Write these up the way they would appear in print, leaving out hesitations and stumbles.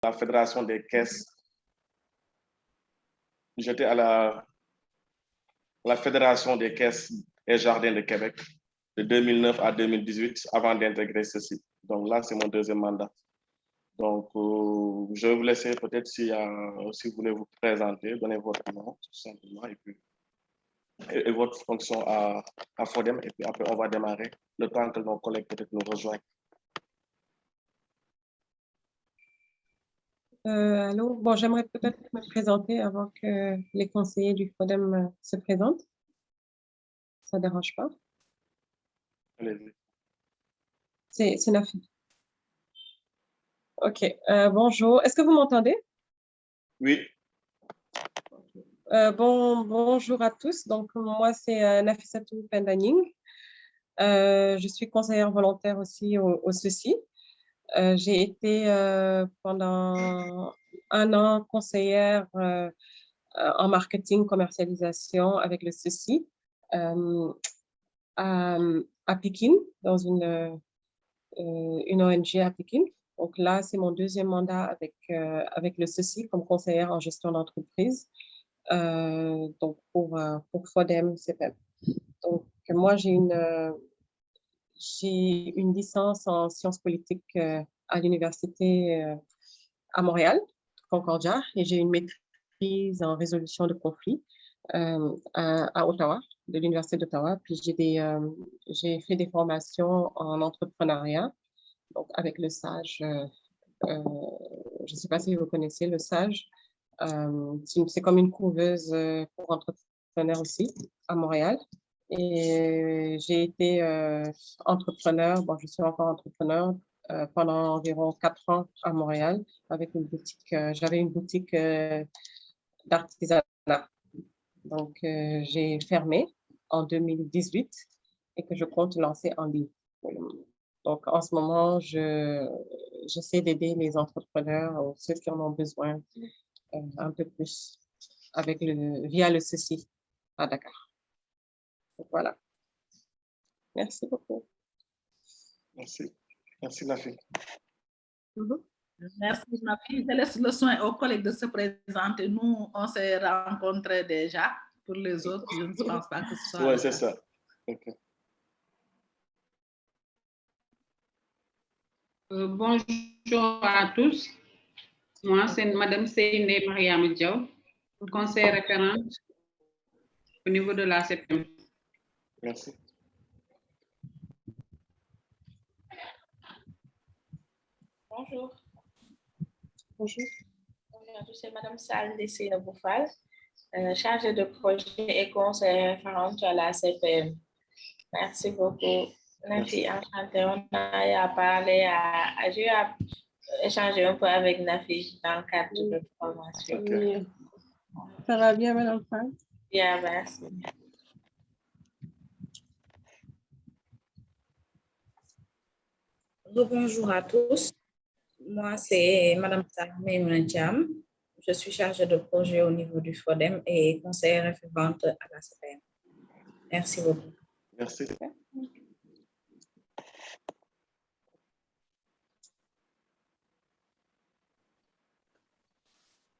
la Fédération des caisses. J'étais à la Fédération des caisses et jardins de Québec de 2009 à 2018 avant d'intégrer ceci. Donc là, c'est mon deuxième mandat. Donc, je vais vous laisser peut-être si vous voulez vous présenter, donner votre nom tout simplement et votre fonction à FODEM. Et puis après, on va démarrer le temps que nos collègues peut-être nous rejoignent. Allô, bon, j'aimerais peut-être me présenter avant que les conseillers du FODEM se présentent. Ça ne dérange pas? Allez-y. C'est Nafi. OK. Bonjour. Est-ce que vous m'entendez? Oui. Bonjour à tous. Donc, moi, c'est Nafissatou Pendaning. Je suis conseillère volontaire aussi au CECI. J'ai été pendant 1 an conseillère en marketing, commercialisation avec le CECI à Pékin, dans une ONG à Pékin. Donc là, c'est mon deuxième mandat avec le CECI comme conseillère en gestion d'entreprise, donc pour FODEM CPEM. Donc moi, j'ai une licence en sciences politiques à l'université à Montréal, Concordia, et j'ai une maîtrise en résolution de conflits à Ottawa, de l'Université d'Ottawa. Puis j'ai fait des formations en entrepreneuriat, donc avec le SAGE. Je ne sais pas si vous connaissez le SAGE. C'est comme une couveuse pour entrepreneurs aussi à Montréal. Et j'ai été entrepreneur, bon, je suis encore entrepreneur pendant environ 4 ans à Montréal avec une boutique. J'avais une boutique d'artisanat. Donc, j'ai fermé en 2018 et que je compte lancer en ligne. Donc, en ce moment, j'essaie d'aider les entrepreneurs ou ceux qui en ont besoin un peu plus via le CECI à Dakar. Donc, voilà. Merci beaucoup. Merci. Merci, Nafi. Merci, Nafi. Je laisse le soin aux collègues de se présenter. Nous, on s'est rencontrés déjà. Pour les autres, je ne pense pas que ce soit... Oui, c'est ça. Okay. Bonjour à tous. Moi, c'est Madame Seyne Mariam Diaw, conseillère référente au niveau de la CPM. Merci. Bonjour. Bonjour. Bonjour, c'est Madame Sal Dessina Boufal, chargée de projet et conseillère référente à la CPM. Merci beaucoup. Nafi, enchantée. On a parlé j'ai échangé un peu avec Nafi dans le cadre de formation. Okay. Ça va bien, Madame Frank? Bien, merci. Bonjour à tous. Moi, c'est Madame Sarmé Madiam. Je suis chargée de projet au niveau du FODEM et conseillère référente à la CPM. Merci beaucoup. Merci.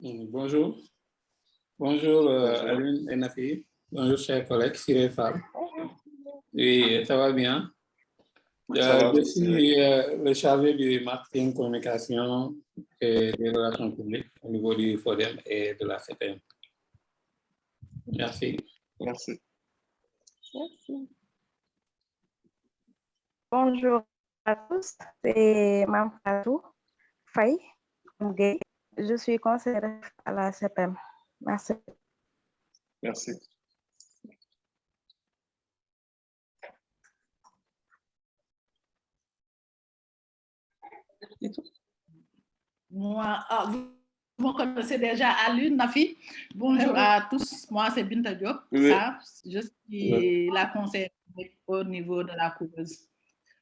Bonjour. Bonjour Alune et Nafi. Bonjour chers collègues, Siré Fall. Oui, ça va bien? Je suis le chargé du marketing, communication et des relations publiques au niveau du FODEM et de la CPM. Merci. Merci. Merci. Bonjour à tous, c'est Mme Fatou Faye. Je suis conseillère à la CPM. Merci. Merci. Moi, vous connaissez déjà Alune, Nafi. Bonjour à tous. Moi, c'est Binta Diop. Oui. Je suis la conseillère au niveau de la couveuse.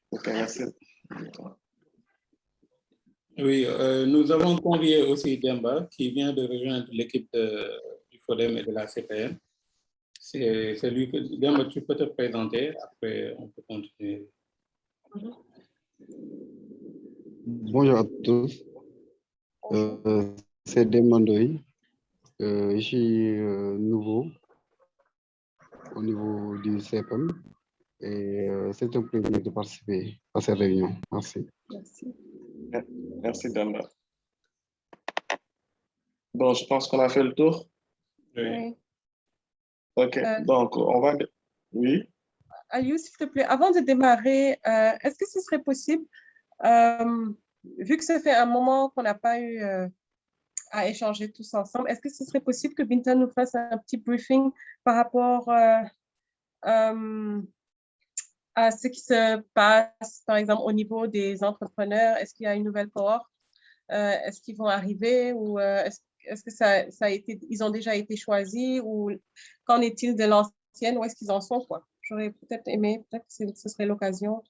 Ok, merci. Oui, nous avons convié aussi Demba qui vient de rejoindre l'équipe du FODEM et de la CPM. C'est lui que Demba, tu peux te présenter, après on peut continuer. Bonjour à tous. C'est Demandoy. Je suis nouveau au niveau du CEPEM et c'est un plaisir de participer à cette réunion. Merci. Merci. Merci, Damba. Bon, je pense qu'on a fait le tour. Oui. OK, donc on va... Oui. Aliou, s'il te plaît, avant de démarrer, est-ce que ce serait possible, vu que ça fait un moment qu'on n'a pas eu à échanger tous ensemble, est-ce que ce serait possible que Binta nous fasse un petit briefing par rapport à ce qui se passe, par exemple, au niveau des entrepreneurs? Est-ce qu'il y a une nouvelle cohorte? Est-ce qu'ils vont arriver ou est-ce que ça a été, ils ont déjà été choisis ou qu'en est-il de l'ancienne? Où est-ce qu'ils en sont, quoi? J'aurais peut-être aimé, peut-être que ce serait l'occasion,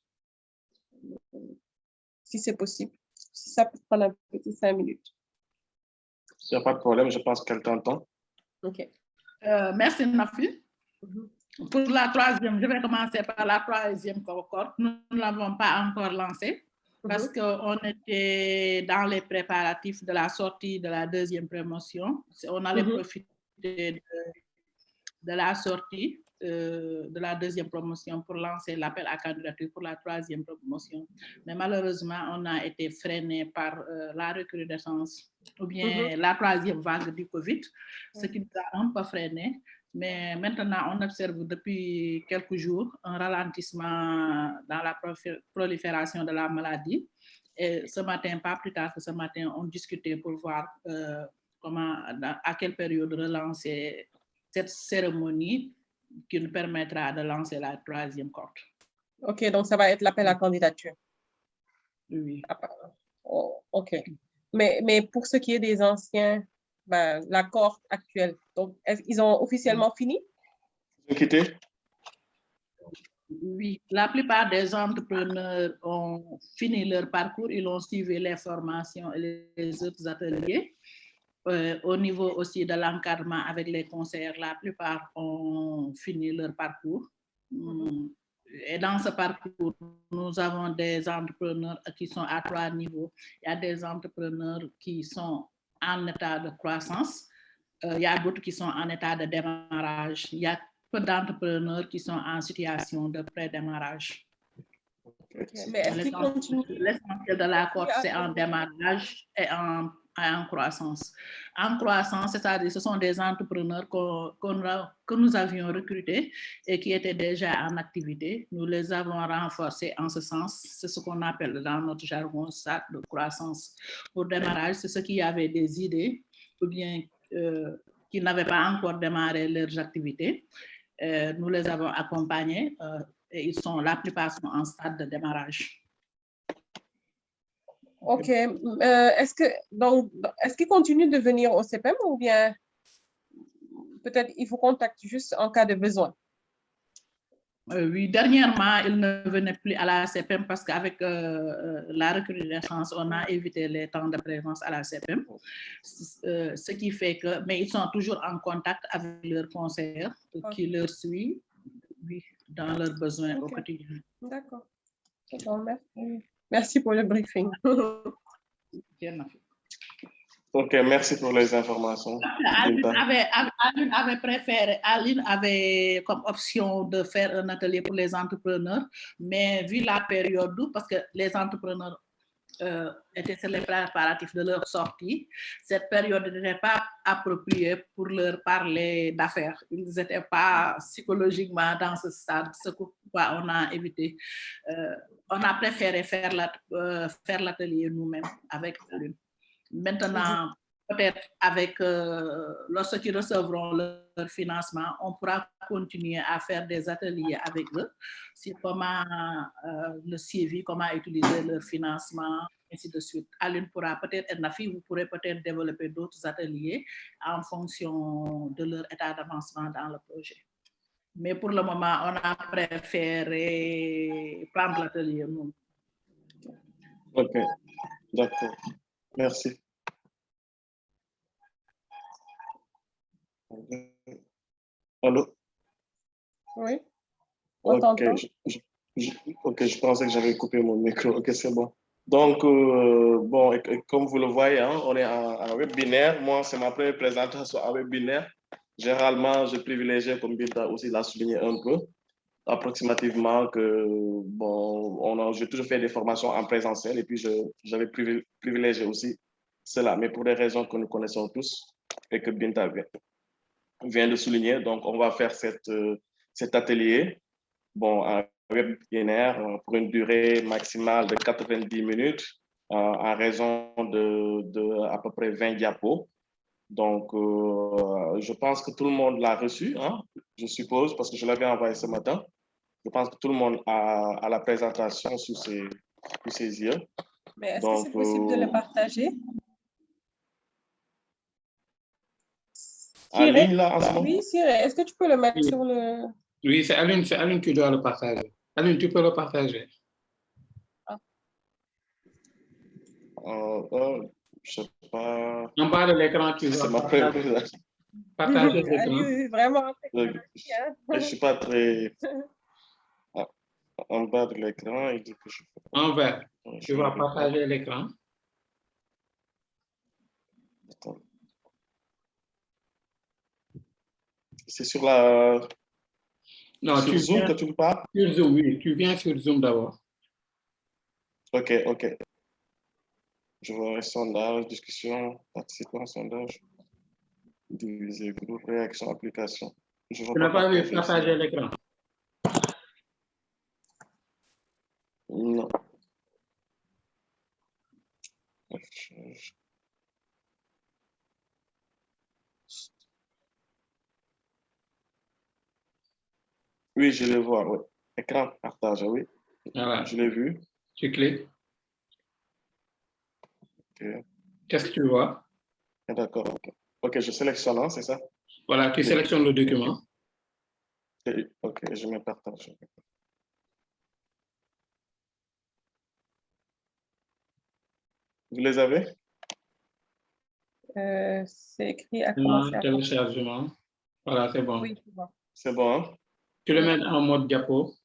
si c'est possible. Si ça peut prendre un petit 5 minutes. Il n'y a pas de problème, je pense qu'elle t'entend. OK. Merci, Nafi. Pour la troisième, je vais commencer par la troisième cohorte. Nous ne l'avons pas encore lancée parce qu'on était dans les préparatifs de la sortie de la deuxième promotion. On allait profiter de la sortie de la deuxième promotion pour lancer l'appel à candidature pour la troisième promotion. Mais malheureusement, on a été freiné par la recrudescence ou bien la troisième vague du COVID, ce qui nous a un peu freiné. Mais maintenant, on observe depuis quelques jours un ralentissement dans la prolifération de la maladie. Et ce matin, pas plus tard que ce matin, on discutait pour voir à quelle période relancer cette cérémonie qui nous permettra de lancer la troisième cohorte. OK, donc ça va être l'appel à candidature. Oui. Oh, OK. Mais pour ce qui est des anciens, ben, la cohorte actuelle, donc ils ont officiellement fini? Ils ont quitté? Oui, la plupart des entrepreneurs ont fini leur parcours, ils ont suivi les formations et les autres ateliers. Au niveau aussi de l'encadrement avec les conseillers, la plupart ont fini leur parcours. Et dans ce parcours, nous avons des entrepreneurs qui sont à 3 niveaux. Il y a des entrepreneurs qui sont en état de croissance. Il y a d'autres qui sont en état de démarrage. Il y a peu d'entrepreneurs qui sont en situation de pré-démarrage. Mais est-ce qu'ils continuent? L'essentiel de la cohorte, c'est en démarrage et en croissance. En croissance, c'est-à-dire ce sont des entrepreneurs que nous avions recrutés et qui étaient déjà en activité. Nous les avons renforcés en ce sens. C'est ce qu'on appelle dans notre jargon ça de croissance. Pour démarrage, c'est ceux qui avaient des idées ou bien qui n'avaient pas encore démarré leurs activités. Nous les avons accompagnés et la plupart sont en stade de démarrage. OK. Est-ce qu'ils continuent de venir au CEPEM ou bien peut-être il faut contacter juste en cas de besoin? Oui, dernièrement, ils ne venaient plus à la CEPEM parce qu'avec la recrudescence, on a évité les temps de présence à la CEPEM. Ce qui fait que, mais ils sont toujours en contact avec leurs conseillers qui leur suivent dans leurs besoins au quotidien. D'accord. Merci pour le briefing. OK, merci pour les informations. Aline avait comme option de faire un atelier pour les entrepreneurs, mais vu la période, parce que les entrepreneurs étaient sur les préparatifs de leur sortie, cette période n'était pas appropriée pour leur parler d'affaires. Ils n'étaient pas psychologiquement dans ce stade, ce pourquoi on a évité. On a préféré faire l'atelier nous-mêmes avec Aline. Maintenant, peut-être lorsqu'ils recevront leur financement, on pourra continuer à faire des ateliers avec eux sur comment le suivi, comment utiliser leur financement, ainsi de suite. Aline pourra peut-être, Nafi, vous pourrez peut-être développer d'autres ateliers en fonction de leur état d'avancement dans le projet. Mais pour le moment, on a préféré prendre l'atelier nous. OK, d'accord. Merci. Allô? Oui. OK, je pensais que j'avais coupé mon micro. OK, c'est bon. Donc, bon, et comme vous le voyez, hein, on est en webinaire. Moi, c'est ma première présentation en webinaire. Généralement, je privilégie, comme Binta aussi l'a souligné un peu, approximativement que, bon, j'ai toujours fait des formations en présentiel et puis j'avais privilégié aussi cela. Mais pour des raisons que nous connaissons tous et que Binta vient de souligner, donc on va faire cet atelier, bon, en webinaire pour une durée maximale de 90 minutes en raison de à peu près 20 diapos. Donc, je pense que tout le monde l'a reçu, hein, je suppose, parce que je l'avais envoyé ce matin. Je pense que tout le monde a la présentation sous ses yeux. Mais est-ce que c'est possible de le partager? En ligne, là, en ce moment? Oui, Cyril, est-ce que tu peux le mettre sur le... Oui, c'est Aline qui doit le partager. Aline, tu peux le partager. Je sais pas. En bas de l'écran, tu vois. C'est ma première. Partager l'écran. Oui, vraiment. Je ne suis pas très... En bas de l'écran, il dit que je... En vert. Tu vas partager l'écran. C'est sur la... Non, sur Zoom que tu me parles? Sur Zoom, oui. Tu viens sur Zoom d'abord. OK. Je vois un sondage, discussion, participants, sondage, diviser, groupe, réaction, application. Tu n'as pas vu partager l'écran? Non. Oui, je le vois, oui. Écran partage, oui. Voilà. Je l'ai vu. Tu cliques. Okay. Qu'est-ce que tu vois? D'accord, OK, je sélectionne, hein, c'est ça? Voilà, tu sélectionnes le document. OK, je me partage. Vous les avez? C'est écrit à commencer à... Téléchargement. Voilà, c'est bon. Oui, c'est bon. C'est bon, hein? Tu le mets en mode diapo.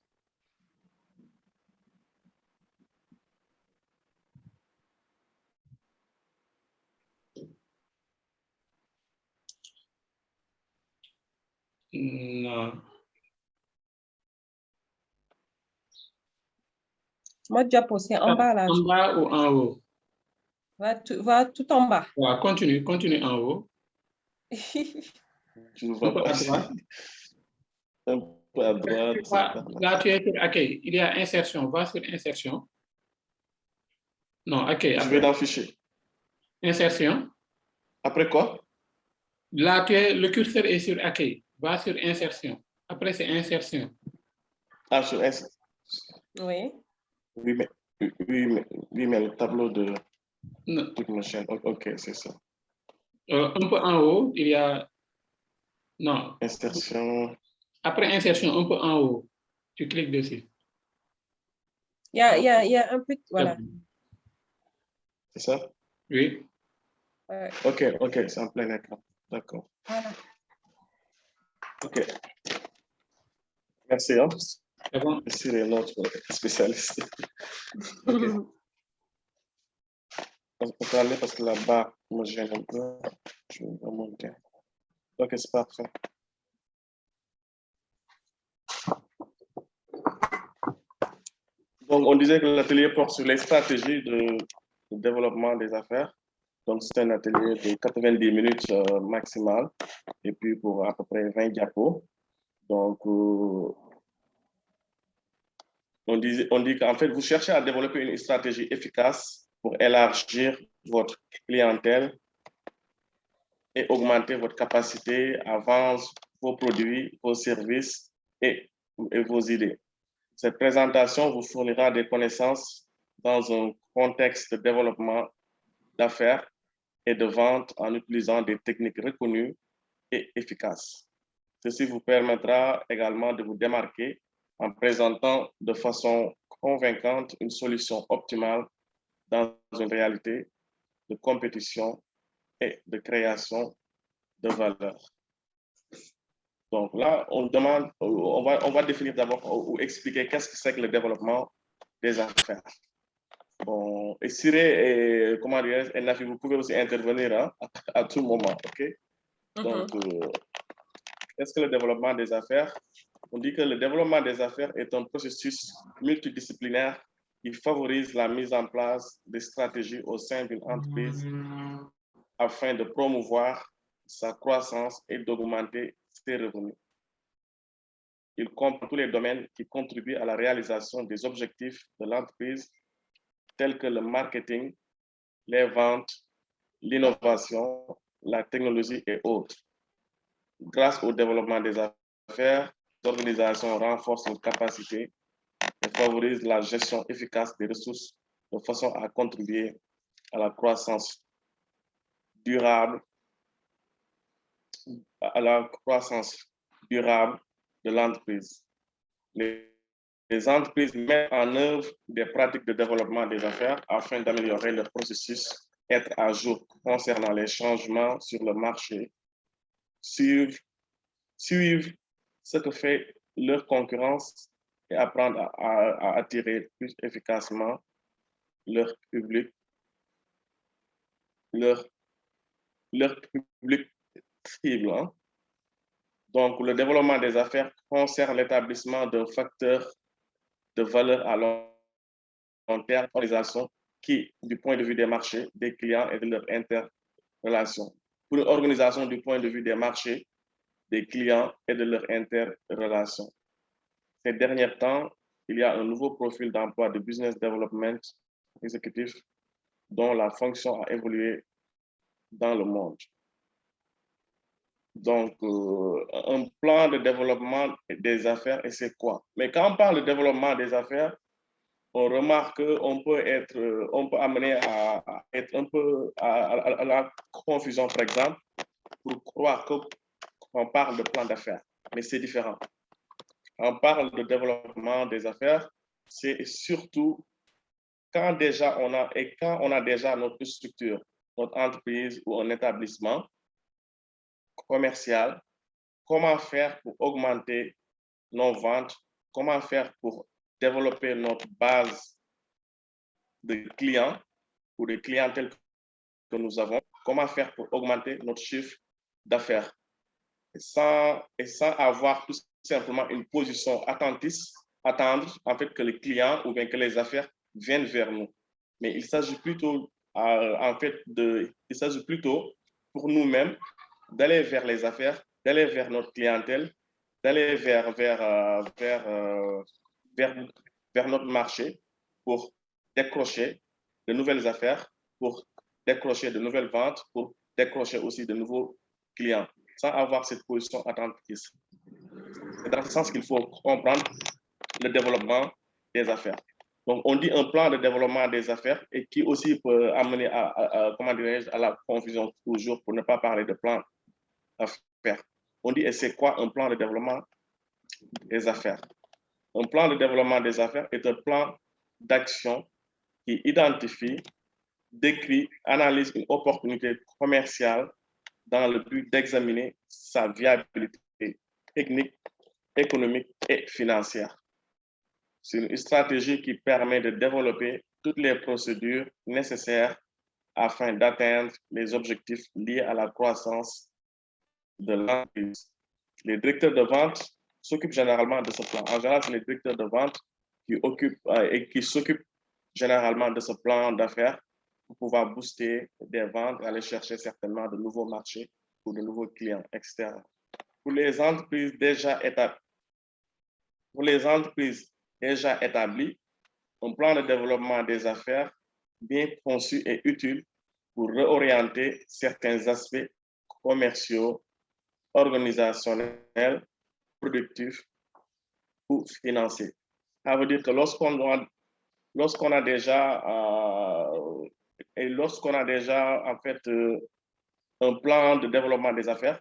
Non. Mode diapo, c'est en bas là. En bas ou en haut? Va tout en bas. Voilà, continue en haut. Tu ne vois pas. À droite. Un peu à droite. Là, tu es sur accueil. Il y a insertion. Va sur insertion. Non, accueil. Je vais dans fichier. Insertion. Après quoi? Là, le curseur est sur accueil. Va sur insertion. Après, c'est insertion. Ah, sur insertion. Oui. Oui, mais le tableau de Non. chaîne. OK, c'est ça. Un peu en haut, il y a... Non. Insertion. Après insertion, un peu en haut, tu cliques dessus. Il y a un peu... Voilà. C'est ça? Oui. OK, c'est en plein écran. D'accord. Voilà. OK. Merci. Hein? C'est bon. C'est notre spécialiste. OK. On peut aller parce que là-bas, moi, je viens un peu. Je vais remonter. OK, c'est parfait. Donc, on disait que l'atelier porte sur les stratégies de développement des affaires. Donc, c'est un atelier de 90 minutes maximal et puis pour à peu près 20 diapos. Donc, on dit qu'en fait, vous cherchez à développer une stratégie efficace pour élargir votre clientèle et augmenter votre capacité à vendre vos produits, vos services et vos idées. Cette présentation vous fournira des connaissances dans un contexte de développement d'affaires et de vente en utilisant des techniques reconnues et efficaces. Ceci vous permettra également de vous démarquer en présentant de façon convaincante une solution optimale dans une réalité de compétition et de création de valeur. Donc là, on va définir d'abord ou expliquer qu'est-ce que c'est que le développement des affaires. Bon, et Siré et, comment dire, et Nafi, vous pouvez aussi intervenir hein, à tout moment, ok? Donc, est-ce que le développement des affaires, on dit que le développement des affaires est un processus multidisciplinaire qui favorise la mise en place des stratégies au sein d'une entreprise afin de promouvoir sa croissance et d'augmenter ses revenus. Il comprend tous les domaines qui contribuent à la réalisation des objectifs de l'entreprise, tels que le marketing, les ventes, l'innovation, la technologie et autres. Grâce au développement des affaires, les organisations renforcent leurs capacités et favorisent la gestion efficace des ressources de façon à contribuer à la croissance durable, de l'entreprise. Les entreprises mettent en œuvre des pratiques de développement des affaires afin d'améliorer le processus, être à jour concernant les changements sur le marché, suivre ce que fait leur concurrence et apprendre à attirer plus efficacement leur public cible. Hein. Donc, le développement des affaires concerne l'établissement d'un facteur de valeur à long terme, organisation qui, du point de vue des marchés, des clients et de leur interrelation. Pour une organisation du point de vue des marchés, des clients et de leur interrelation. Ces derniers temps, il y a un nouveau profil d'emploi de business development exécutif dont la fonction a évolué dans le monde. Donc, un plan de développement des affaires, et c'est quoi? Mais quand on parle de développement des affaires, on remarque qu'on peut amener à être un peu à la confusion, par exemple, pour croire qu'on parle de plan d'affaires, mais c'est différent. On parle de développement des affaires, c'est surtout quand on a déjà notre structure, notre entreprise ou un établissement commercial, comment faire pour augmenter nos ventes, comment faire pour développer notre base de clients ou de clientèle que nous avons, comment faire pour augmenter notre chiffre d'affaires sans avoir tout simplement une position attendre en fait que les clients ou bien que les affaires viennent vers nous. Mais il s'agit plutôt pour nous-mêmes d'aller vers les affaires, d'aller vers notre clientèle, d'aller vers notre marché pour décrocher de nouvelles affaires, pour décrocher de nouvelles ventes, pour décrocher aussi de nouveaux clients, sans avoir cette position attentive. C'est dans ce sens qu'il faut comprendre le développement des affaires. Donc, on dit un plan de développement des affaires et qui aussi peut amener à la confusion toujours pour ne pas parler de plan d'affaires. On dit, et c'est quoi un plan de développement des affaires? Un plan de développement des affaires est un plan d'action qui identifie, décrit, analyse une opportunité commerciale dans le but d'examiner sa viabilité technique, économique et financière. C'est une stratégie qui permet de développer toutes les procédures nécessaires afin d'atteindre les objectifs liés à la croissance de l'entreprise. Les directeurs de vente s'occupent généralement de ce plan. En général, c'est les directeurs de vente qui s'occupent généralement de ce plan d'affaires pour pouvoir booster des ventes et aller chercher certainement de nouveaux marchés ou de nouveaux clients externes. Pour les entreprises déjà établies, un plan de développement des affaires bien conçu est utile pour réorienter certains aspects commerciaux, organisationnels, productifs ou financiers. Ça veut dire que lorsqu'on a déjà en fait un plan de développement des affaires,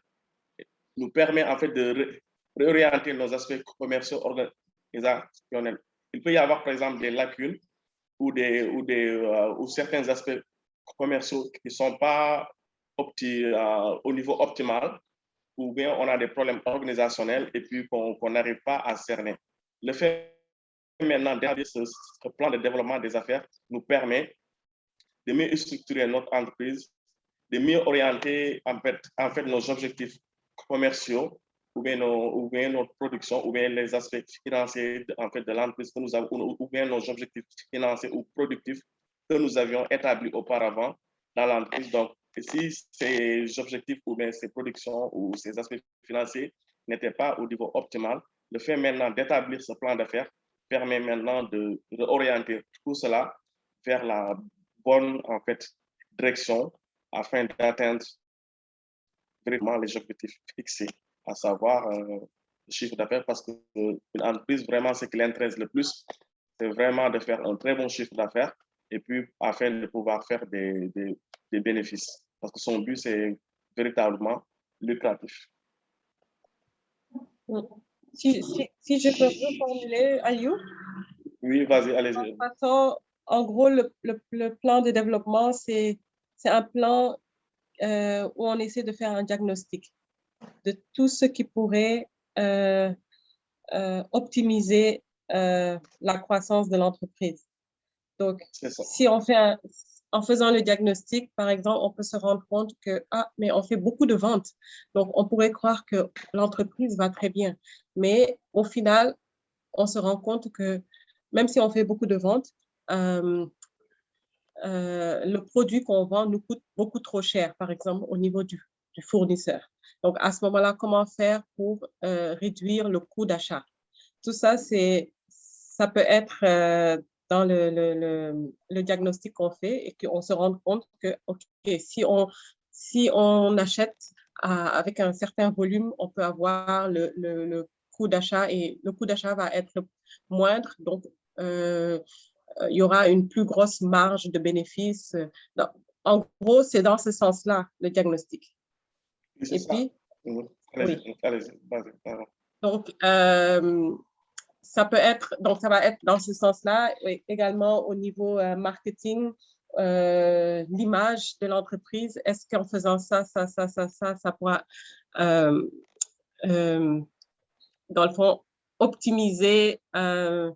nous permet en fait de réorienter nos aspects commerciaux organisationnels. Il peut y avoir par exemple des lacunes ou certains aspects commerciaux qui ne sont pas au niveau optimal, ou bien on a des problèmes organisationnels et puis qu'on n'arrive pas à cerner. Le fait maintenant d'établir ce plan de développement des affaires nous permet de mieux structurer notre entreprise, de mieux orienter en fait nos objectifs commerciaux ou bien notre production ou bien les aspects financiers de l'entreprise que nous avons ou bien nos objectifs financiers ou productifs que nous avions établis auparavant dans l'entreprise. Donc, si ces objectifs ou bien ces productions ou ces aspects financiers n'étaient pas au niveau optimal, le fait maintenant d'établir ce plan d'affaires permet maintenant de réorienter tout cela vers la bonne direction afin d'atteindre vraiment les objectifs fixés, à savoir le chiffre d'affaires, parce qu'une entreprise, vraiment, ce qui l'intéresse le plus, c'est vraiment de faire un très bon chiffre d'affaires et puis afin de pouvoir faire des bénéfices. Parce que son but, c'est véritablement lucratif. Si je peux reformuler, Aliou? Oui, vas-y, allez-y. En gros, le plan de développement, c'est un plan où on essaie de faire un diagnostic de tout ce qui pourrait optimiser la croissance de l'entreprise. Donc, si on fait en faisant le diagnostic, par exemple, on peut se rendre compte que, mais on fait beaucoup de ventes. Donc, on pourrait croire que l'entreprise va très bien. Mais au final, on se rend compte que même si on fait beaucoup de ventes, le produit qu'on vend nous coûte beaucoup trop cher, par exemple, au niveau du fournisseur. Donc, à ce moment-là, comment faire pour réduire le coût d'achat? Tout ça, ça peut être dans le diagnostic qu'on fait et qu'on se rend compte que, OK, si on achète avec un certain volume, on peut avoir le coût d'achat et le coût d'achat va être moindre. Donc, il y aura une plus grosse marge de bénéfice. En gros, c'est dans ce sens-là, le diagnostic. Et puis, donc, ça peut être, donc ça va être dans ce sens-là, également au niveau marketing, l'image de l'entreprise. Est-ce qu'en faisant ça pourra, dans le fond, optimiser une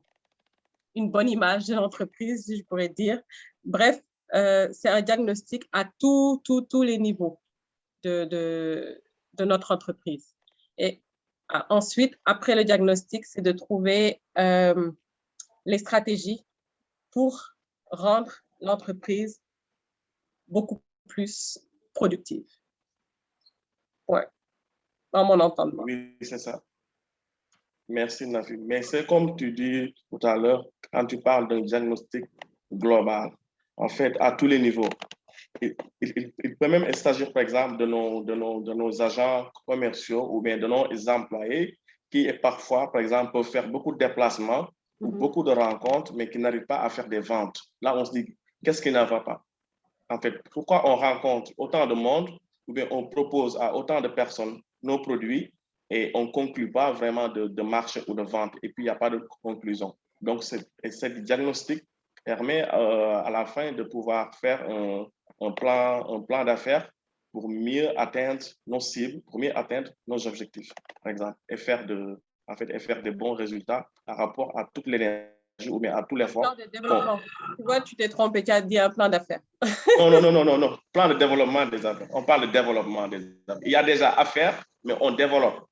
bonne image de l'entreprise, je pourrais dire. Bref, c'est un diagnostic à tous les niveaux de notre entreprise. Et ensuite, après le diagnostic, c'est de trouver les stratégies pour rendre l'entreprise beaucoup plus productive. Ouais, dans mon entendement. Oui, c'est ça. Merci, Nafi. Mais c'est comme tu dis tout à l'heure, quand tu parles d'un diagnostic global, en fait, à tous les niveaux. Il peut même s'agir, par exemple, de nos agents commerciaux ou bien de nos employés qui, parfois, par exemple, peuvent faire beaucoup de déplacements ou beaucoup de rencontres, mais qui n'arrivent pas à faire des ventes. Là, on se dit, qu'est-ce qui ne va pas? En fait, pourquoi on rencontre autant de monde ou bien on propose à autant de personnes nos produits et on ne conclut pas vraiment de marché ou de vente et puis il n'y a pas de conclusion. Donc, ce diagnostic permet à la fin de pouvoir faire un plan d'affaires pour mieux atteindre nos cibles, pour mieux atteindre nos objectifs, par exemple, et faire des bons résultats par rapport à toute l'énergie ou bien à tous les efforts. Tu vois, tu t'es trompé, tu as dit un plan d'affaires. Non. Plan de développement des affaires. On parle de développement des affaires. Il y a déjà affaires, mais on développe.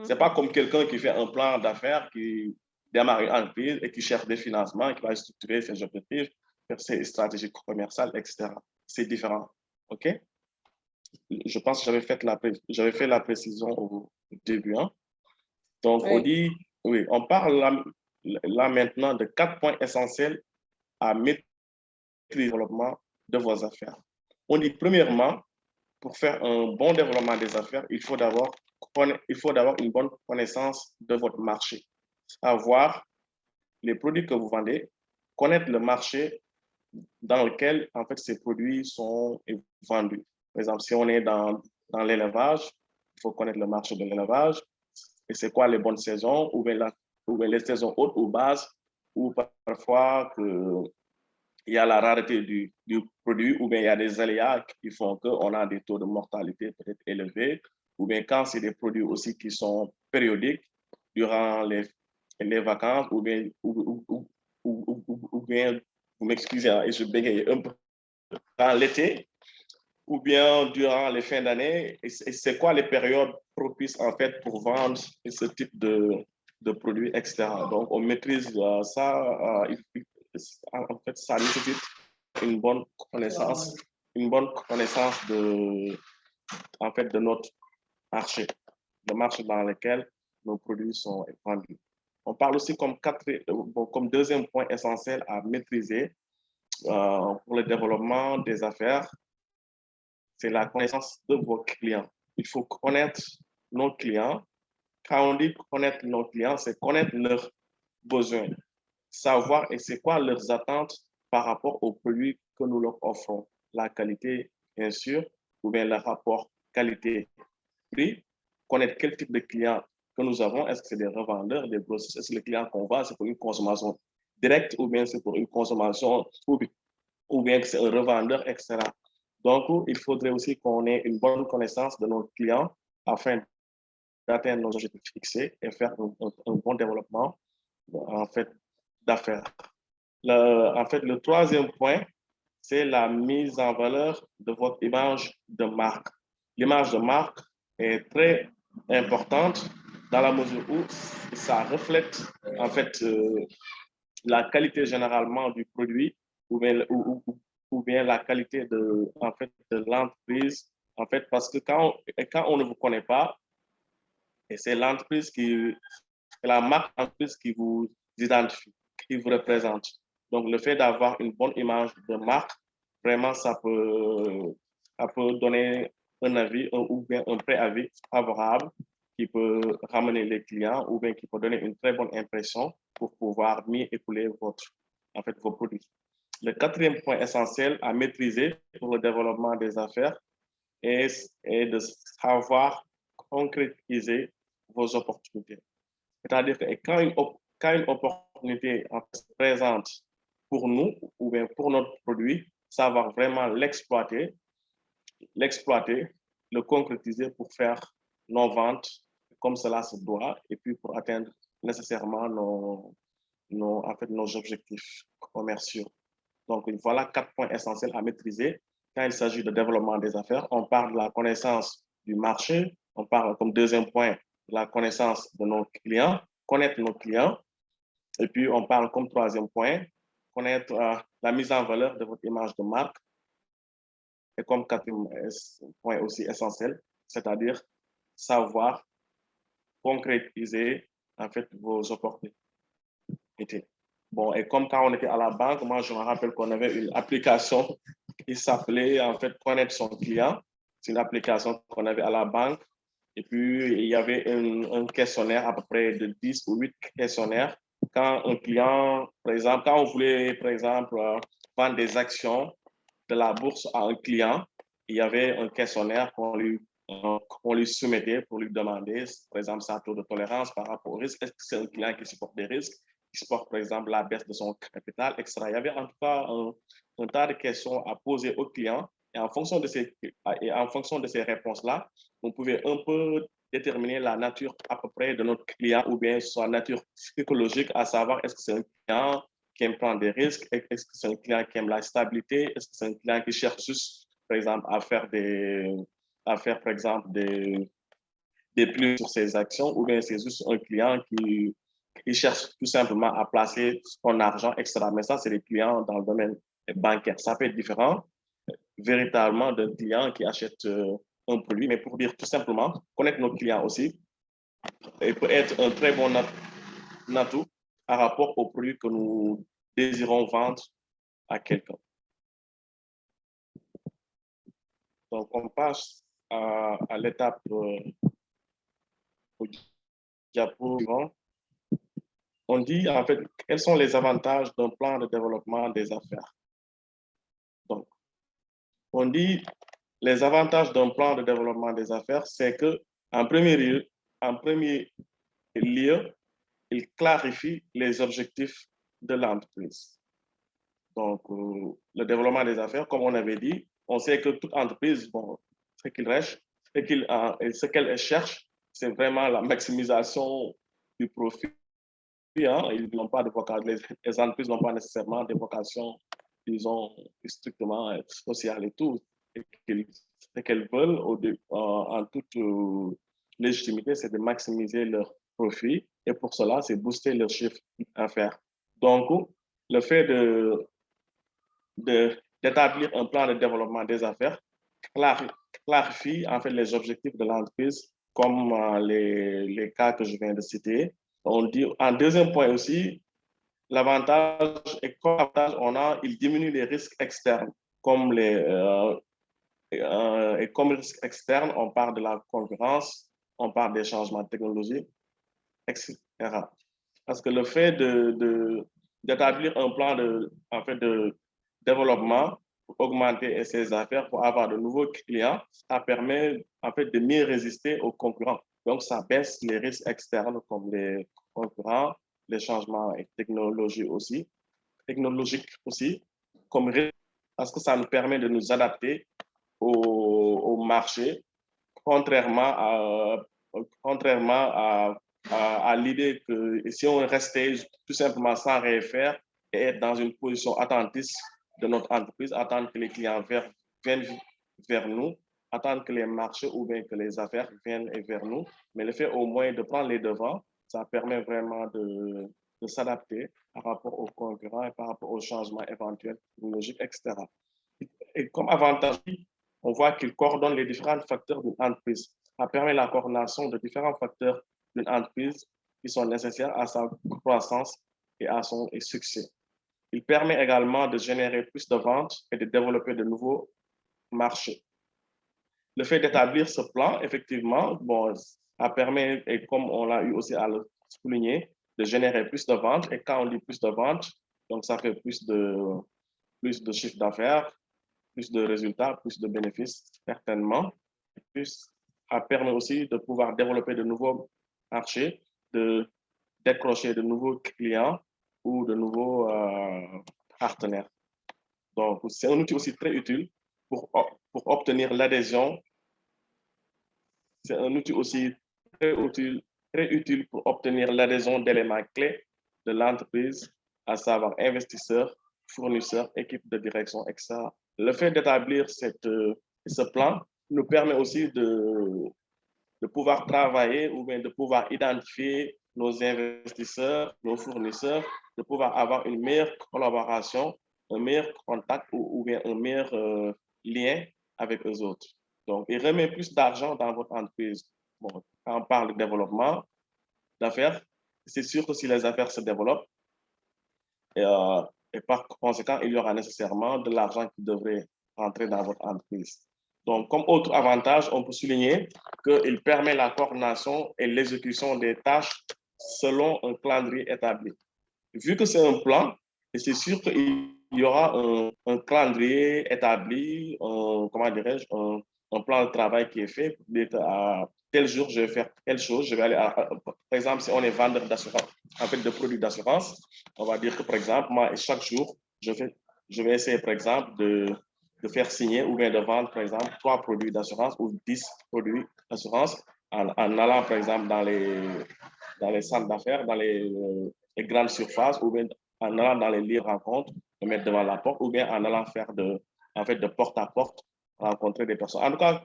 Ce n'est pas comme quelqu'un qui fait un plan d'affaires, qui démarre une entreprise et qui cherche des financements, qui va structurer ses objectifs, faire ses stratégies commerciales, etc. C'est différent. OK? Je pense que j'avais fait la précision au début. Hein? Donc, oui. On parle là maintenant de 4 points essentiels à maîtriser le développement de vos affaires. On dit premièrement, pour faire un bon développement des affaires, il faut d'abord une bonne connaissance de votre marché, savoir les produits que vous vendez, connaître le marché dans lequel en fait ces produits sont vendus. Par exemple, si on est dans l'élevage, il faut connaître le marché de l'élevage et c'est quoi les bonnes saisons ou bien les saisons hautes ou basses ou parfois il y a la rareté du produit ou bien il y a des aléas qui font qu'on a des taux de mortalité peut-être élevés ou bien quand c'est des produits aussi qui sont périodiques durant les vacances ou bien, ou bien vous m'excusez, hein, et je bégaye un peu, dans l'été ou bien durant les fins d'année, et c'est quoi les périodes propices en fait pour vendre ce type de produits, etc. Donc, on maîtrise ça. En fait, ça nécessite une bonne connaissance en fait, de notre marché, le marché dans lequel nos produits sont vendus. On parle aussi comme deuxième point essentiel à maîtriser pour le développement des affaires, c'est la connaissance de vos clients. Il faut connaître nos clients. Quand on dit connaître nos clients, c'est connaître leurs besoins, savoir et c'est quoi leurs attentes par rapport aux produits que nous leur offrons. La qualité, bien sûr, ou bien le rapport qualité-prix, connaître quel type de clients que nous avons. Est-ce que c'est des revendeurs, des grossistes? Est-ce que les clients qu'on va, c'est pour une consommation directe ou bien c'est pour une consommation ou bien que c'est un revendeur, etc. Donc, il faudrait aussi qu'on ait une bonne connaissance de nos clients afin d'atteindre nos objectifs fixés et faire un bon développement en fait, d'affaires. En fait, le troisième point, c'est la mise en valeur de votre image de marque. L'image de marque est très importante dans la mesure où ça reflète en fait la qualité généralement du produit ou bien la qualité en fait, de l'entreprise. En fait, parce que quand on ne vous connaît pas, et c'est l'entreprise la marque d'entreprise qui vous identifie, qui vous représente. Donc, le fait d'avoir une bonne image de marque, vraiment, ça peut donner un avis ou bien un préavis favorable qui peut ramener les clients ou bien qui peut donner une très bonne impression pour pouvoir mieux écouler vos produits. Le quatrième point essentiel à maîtriser pour le développement des affaires est de savoir concrétiser vos opportunités. C'est-à-dire que quand une opportunité se présente pour nous ou bien pour notre produit, savoir vraiment l'exploiter, le concrétiser pour faire nos ventes comme cela se doit et puis pour atteindre nécessairement nos objectifs commerciaux. Donc, voilà 4 points essentiels à maîtriser. Quand il s'agit de développement des affaires, on parle de la connaissance du marché, on parle comme deuxième point de la connaissance de nos clients, connaître nos clients, et puis on parle comme troisième point, connaître la mise en valeur de votre image de marque, et comme quatrième point aussi essentiel, c'est-à-dire savoir concrétiser en fait vos opportunités. Bon, et comme quand on était à la banque, moi je me rappelle qu'on avait une application qui s'appelait en fait Connaître son client. C'est une application qu'on avait à la banque. Et puis, il y avait un questionnaire, à peu près de 10 ou 8 questionnaires. Quand un client, par exemple, quand on voulait, par exemple, vendre des actions de la bourse à un client, il y avait un questionnaire qu'on lui soumettait pour lui demander, par exemple, sa taux de tolérance par rapport au risque. Est-ce que c'est un client qui supporte des risques, qui supporte, par exemple, la baisse de son capital, etc. Il y avait en tout cas un tas de questions à poser au client. Et en fonction de ces réponses-là, on pouvait un peu déterminer la nature à peu près de notre client ou bien sa nature psychologique, à savoir est-ce que c'est un client qui aime prendre des risques, est-ce que c'est un client qui aime la stabilité, est-ce que c'est un client qui cherche juste, par exemple, à faire par exemple, des plus sur ses actions, ou bien c'est juste un client qui cherche tout simplement à placer son argent, etc. Mais ça, c'est les clients dans le domaine bancaire. Ça peut être différent véritablement d'un client qui achète un produit, mais pour dire tout simplement, connaître nos clients aussi, et peut être un très bon atout par rapport au produit que nous désirons vendre à quelqu'un. Donc, on passe à l'étape au diapo suivant. On dit en fait quels sont les avantages d'un plan de développement des affaires. Donc, on dit les avantages d'un plan de développement des affaires, c'est que en premier lieu, il clarifie les objectifs de l'entreprise. Donc, le développement des affaires, comme on avait dit, on sait que toute entreprise, bon, ce qu'elle cherche, c'est vraiment la maximisation du profit hein, ils n'ont pas de vocation, les entreprises n'ont pas nécessairement des vocations, disons, strictement sociales et tout. Ce qu'elles veulent, en toute légitimité, c'est de maximiser leurs profits. Et pour cela, c'est booster leur chiffre d'affaires. Donc, le fait d'établir un plan de développement des affaires clarifie en fait les objectifs de l'entreprise, comme les cas que je viens de citer. On dit, en deuxième point aussi, l'avantage et comme avantage, il diminue les risques externes, comme et comme risque externe, on parle de la concurrence, on parle des changements technologiques, etc. Parce que le fait d'établir un plan en fait, de développement pour augmenter ses affaires, pour avoir de nouveaux clients, ça permet en fait de mieux résister aux concurrents. Donc, ça baisse les risques externes comme les concurrents, les changements technologiques aussi, comme risque, parce que ça nous permet de nous adapter au marché, contrairement à l'idée que si on restait tout simplement sans rien faire et être dans une position attentiste de notre entreprise, attendre que les clients viennent vers nous, attendre que les marchés ou bien que les affaires viennent vers nous, mais le fait au moins de prendre les devants, ça permet vraiment de s'adapter par rapport aux concurrents et par rapport aux changements éventuels technologiques, etc. Et comme avantage, on voit qu'il coordonne les différents facteurs d'une entreprise. Ça permet la coordination de différents facteurs d'une entreprise qui sont nécessaires à sa croissance et à son succès. Il permet également de générer plus de ventes et de développer de nouveaux marchés. Le fait d'établir ce plan, effectivement, bon, ça permet, et comme on l'a eu aussi à le souligner, de générer plus de ventes. Et quand on dit plus de ventes, donc ça fait plus de chiffre d'affaires, plus de résultats, plus de bénéfices, certainement. Et plus, ça permet aussi de pouvoir développer de nouveaux marchés, de décrocher de nouveaux clients ou de nouveaux partenaires. Donc, c'est un outil aussi très utile pour obtenir l'adhésion. C'est un outil aussi très utile pour obtenir l'adhésion d'éléments clés de l'entreprise, à savoir investisseurs, fournisseurs, équipe de direction, etc. Le fait d'établir ce plan nous permet aussi de pouvoir travailler ou bien de pouvoir identifier nos investisseurs, nos fournisseurs, de pouvoir avoir une meilleure collaboration, un meilleur contact ou bien un meilleur lien avec eux autres. Donc, il remet plus d'argent dans votre entreprise. Bon, quand on parle de développement d'affaires, c'est sûr que si les affaires se développent, et par conséquent, il y aura nécessairement de l'argent qui devrait rentrer dans votre entreprise. Donc, comme autre avantage, on peut souligner qu'il permet la coordination et l'exécution des tâches selon un calendrier établi. Vu que c'est un plan, et c'est sûr qu'il y aura un calendrier établi, comment dirais-je, un plan de travail qui est fait. À tel jour, je vais faire telle chose. Je vais aller par exemple, si on est vendeur d'assurance, en fait, de produits d'assurance, on va dire que, par exemple, moi, chaque jour, je vais essayer, par exemple, de faire signer ou bien de vendre, par exemple, 3 produits d'assurance ou 10 produits d'assurance en allant, par exemple, dans les centres d'affaires, dans les grandes surfaces ou bien en allant dans les lieux de rencontre, me mettre devant la porte ou bien en allant faire de porte à porte, rencontrer des personnes. En tout cas,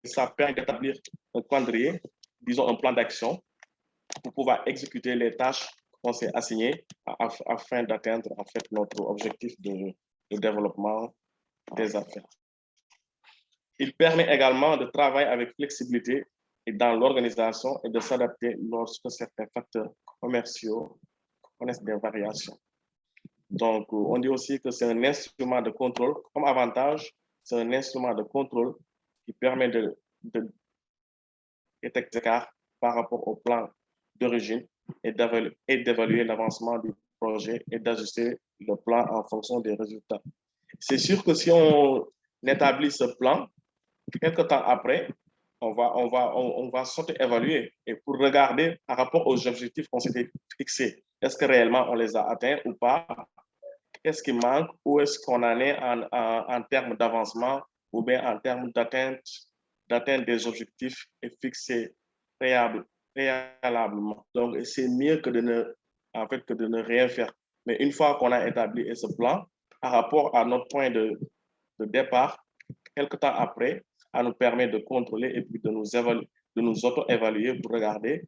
ça permet d'établir un calendrier, disons un plan d'action pour pouvoir exécuter les tâches qu'on s'est assignées afin d'atteindre en fait notre objectif de développement des affaires. Il permet également de travailler avec flexibilité et dans l'organisation et de s'adapter lorsque certains facteurs commerciaux connaissent des variations. Donc, on dit aussi que c'est un instrument de contrôle. Comme avantage, c'est un instrument de contrôle qui permet de détecter l'écart par rapport au plan d'origine et d'évaluer l'avancement du projet et d'ajuster le plan en fonction des résultats. C'est sûr que si on établit ce plan, quelques temps après, on va s'auto-évaluer et pour regarder par rapport aux objectifs qu'on s'était fixés. Est-ce que réellement on les a atteints ou pas? Qu'est-ce qui manque? Où est-ce qu'on en est en termes d'avancement ou bien en termes d'atteinte des objectifs fixés préalables préalablement. Donc, c'est mieux que de ne rien faire. Mais une fois qu'on a établi ce plan, par rapport à notre point de départ, quelque temps après, ça nous permet de contrôler et puis de nous auto-évaluer pour regarder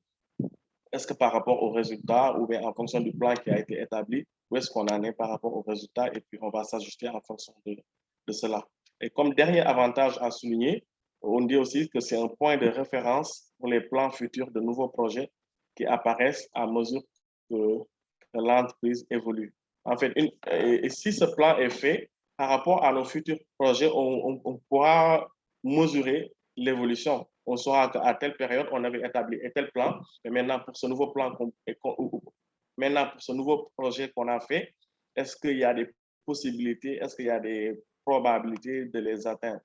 est-ce que par rapport aux résultats ou bien en fonction du plan qui a été établi, où est-ce qu'on en est par rapport aux résultats et puis on va s'ajuster en fonction de cela. Et comme dernier avantage à souligner, on dit aussi que c'est un point de référence pour les plans futurs de nouveaux projets qui apparaissent à mesure que l'entreprise évolue. En fait, et si ce plan est fait, par rapport à nos futurs projets, on pourra mesurer l'évolution. On saura qu'à telle période, on avait établi un tel plan, mais maintenant, pour ce nouveau plan, maintenant, pour ce nouveau projet qu'on a fait, est-ce qu'il y a des possibilités, est-ce qu'il y a des probabilités de les atteindre,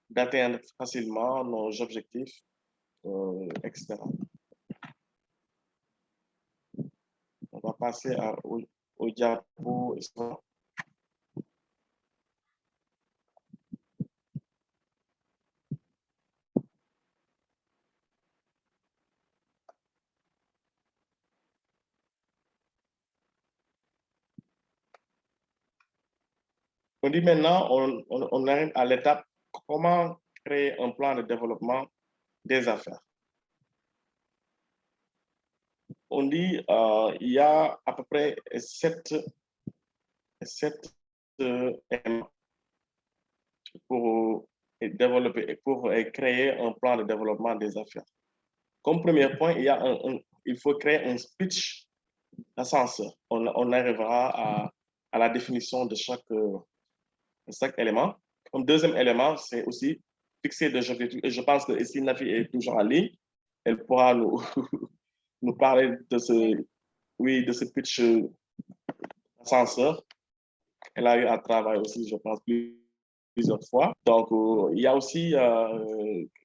d'atteindre facilement nos objectifs, etc. On va passer au diapo. On dit maintenant, on arrive à l'étape comment créer un plan de développement des affaires. On dit il y a à peu près 7 éléments pour développer et pour créer un plan de développement des affaires. Comme premier point, il faut créer un speech d'ascenseur. On arrivera à la définition de chaque élément. Comme deuxième élément, c'est aussi fixer des objectifs. Et je pense que ici, Nafi est toujours en ligne. Elle pourra nous parler de ce pitch d'ascenseur. Elle a eu à travailler aussi, je pense, plusieurs fois. Donc, il y a aussi,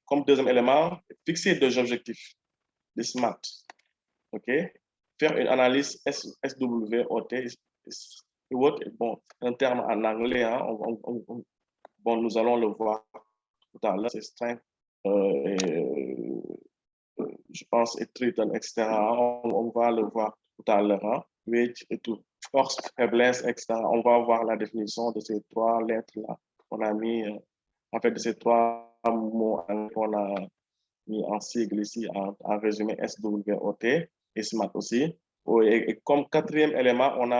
comme deuxième élément, fixer des objectifs, des SMART. OK? Faire une analyse SWOT. Bon, un terme en anglais, hein, bon, nous allons le voir tout à l'heure, c'est strength, je pense, et threaten, etc. On va le voir tout à l'heure, hein, weight et tout, force, faiblesse, etc. On va voir la définition de ces 3 lettres-là qu'on a mis, en fait, de ces 3 mots qu'on a mis en sigle ici, en résumé SWOT et SMART aussi. Et comme 4e élément, on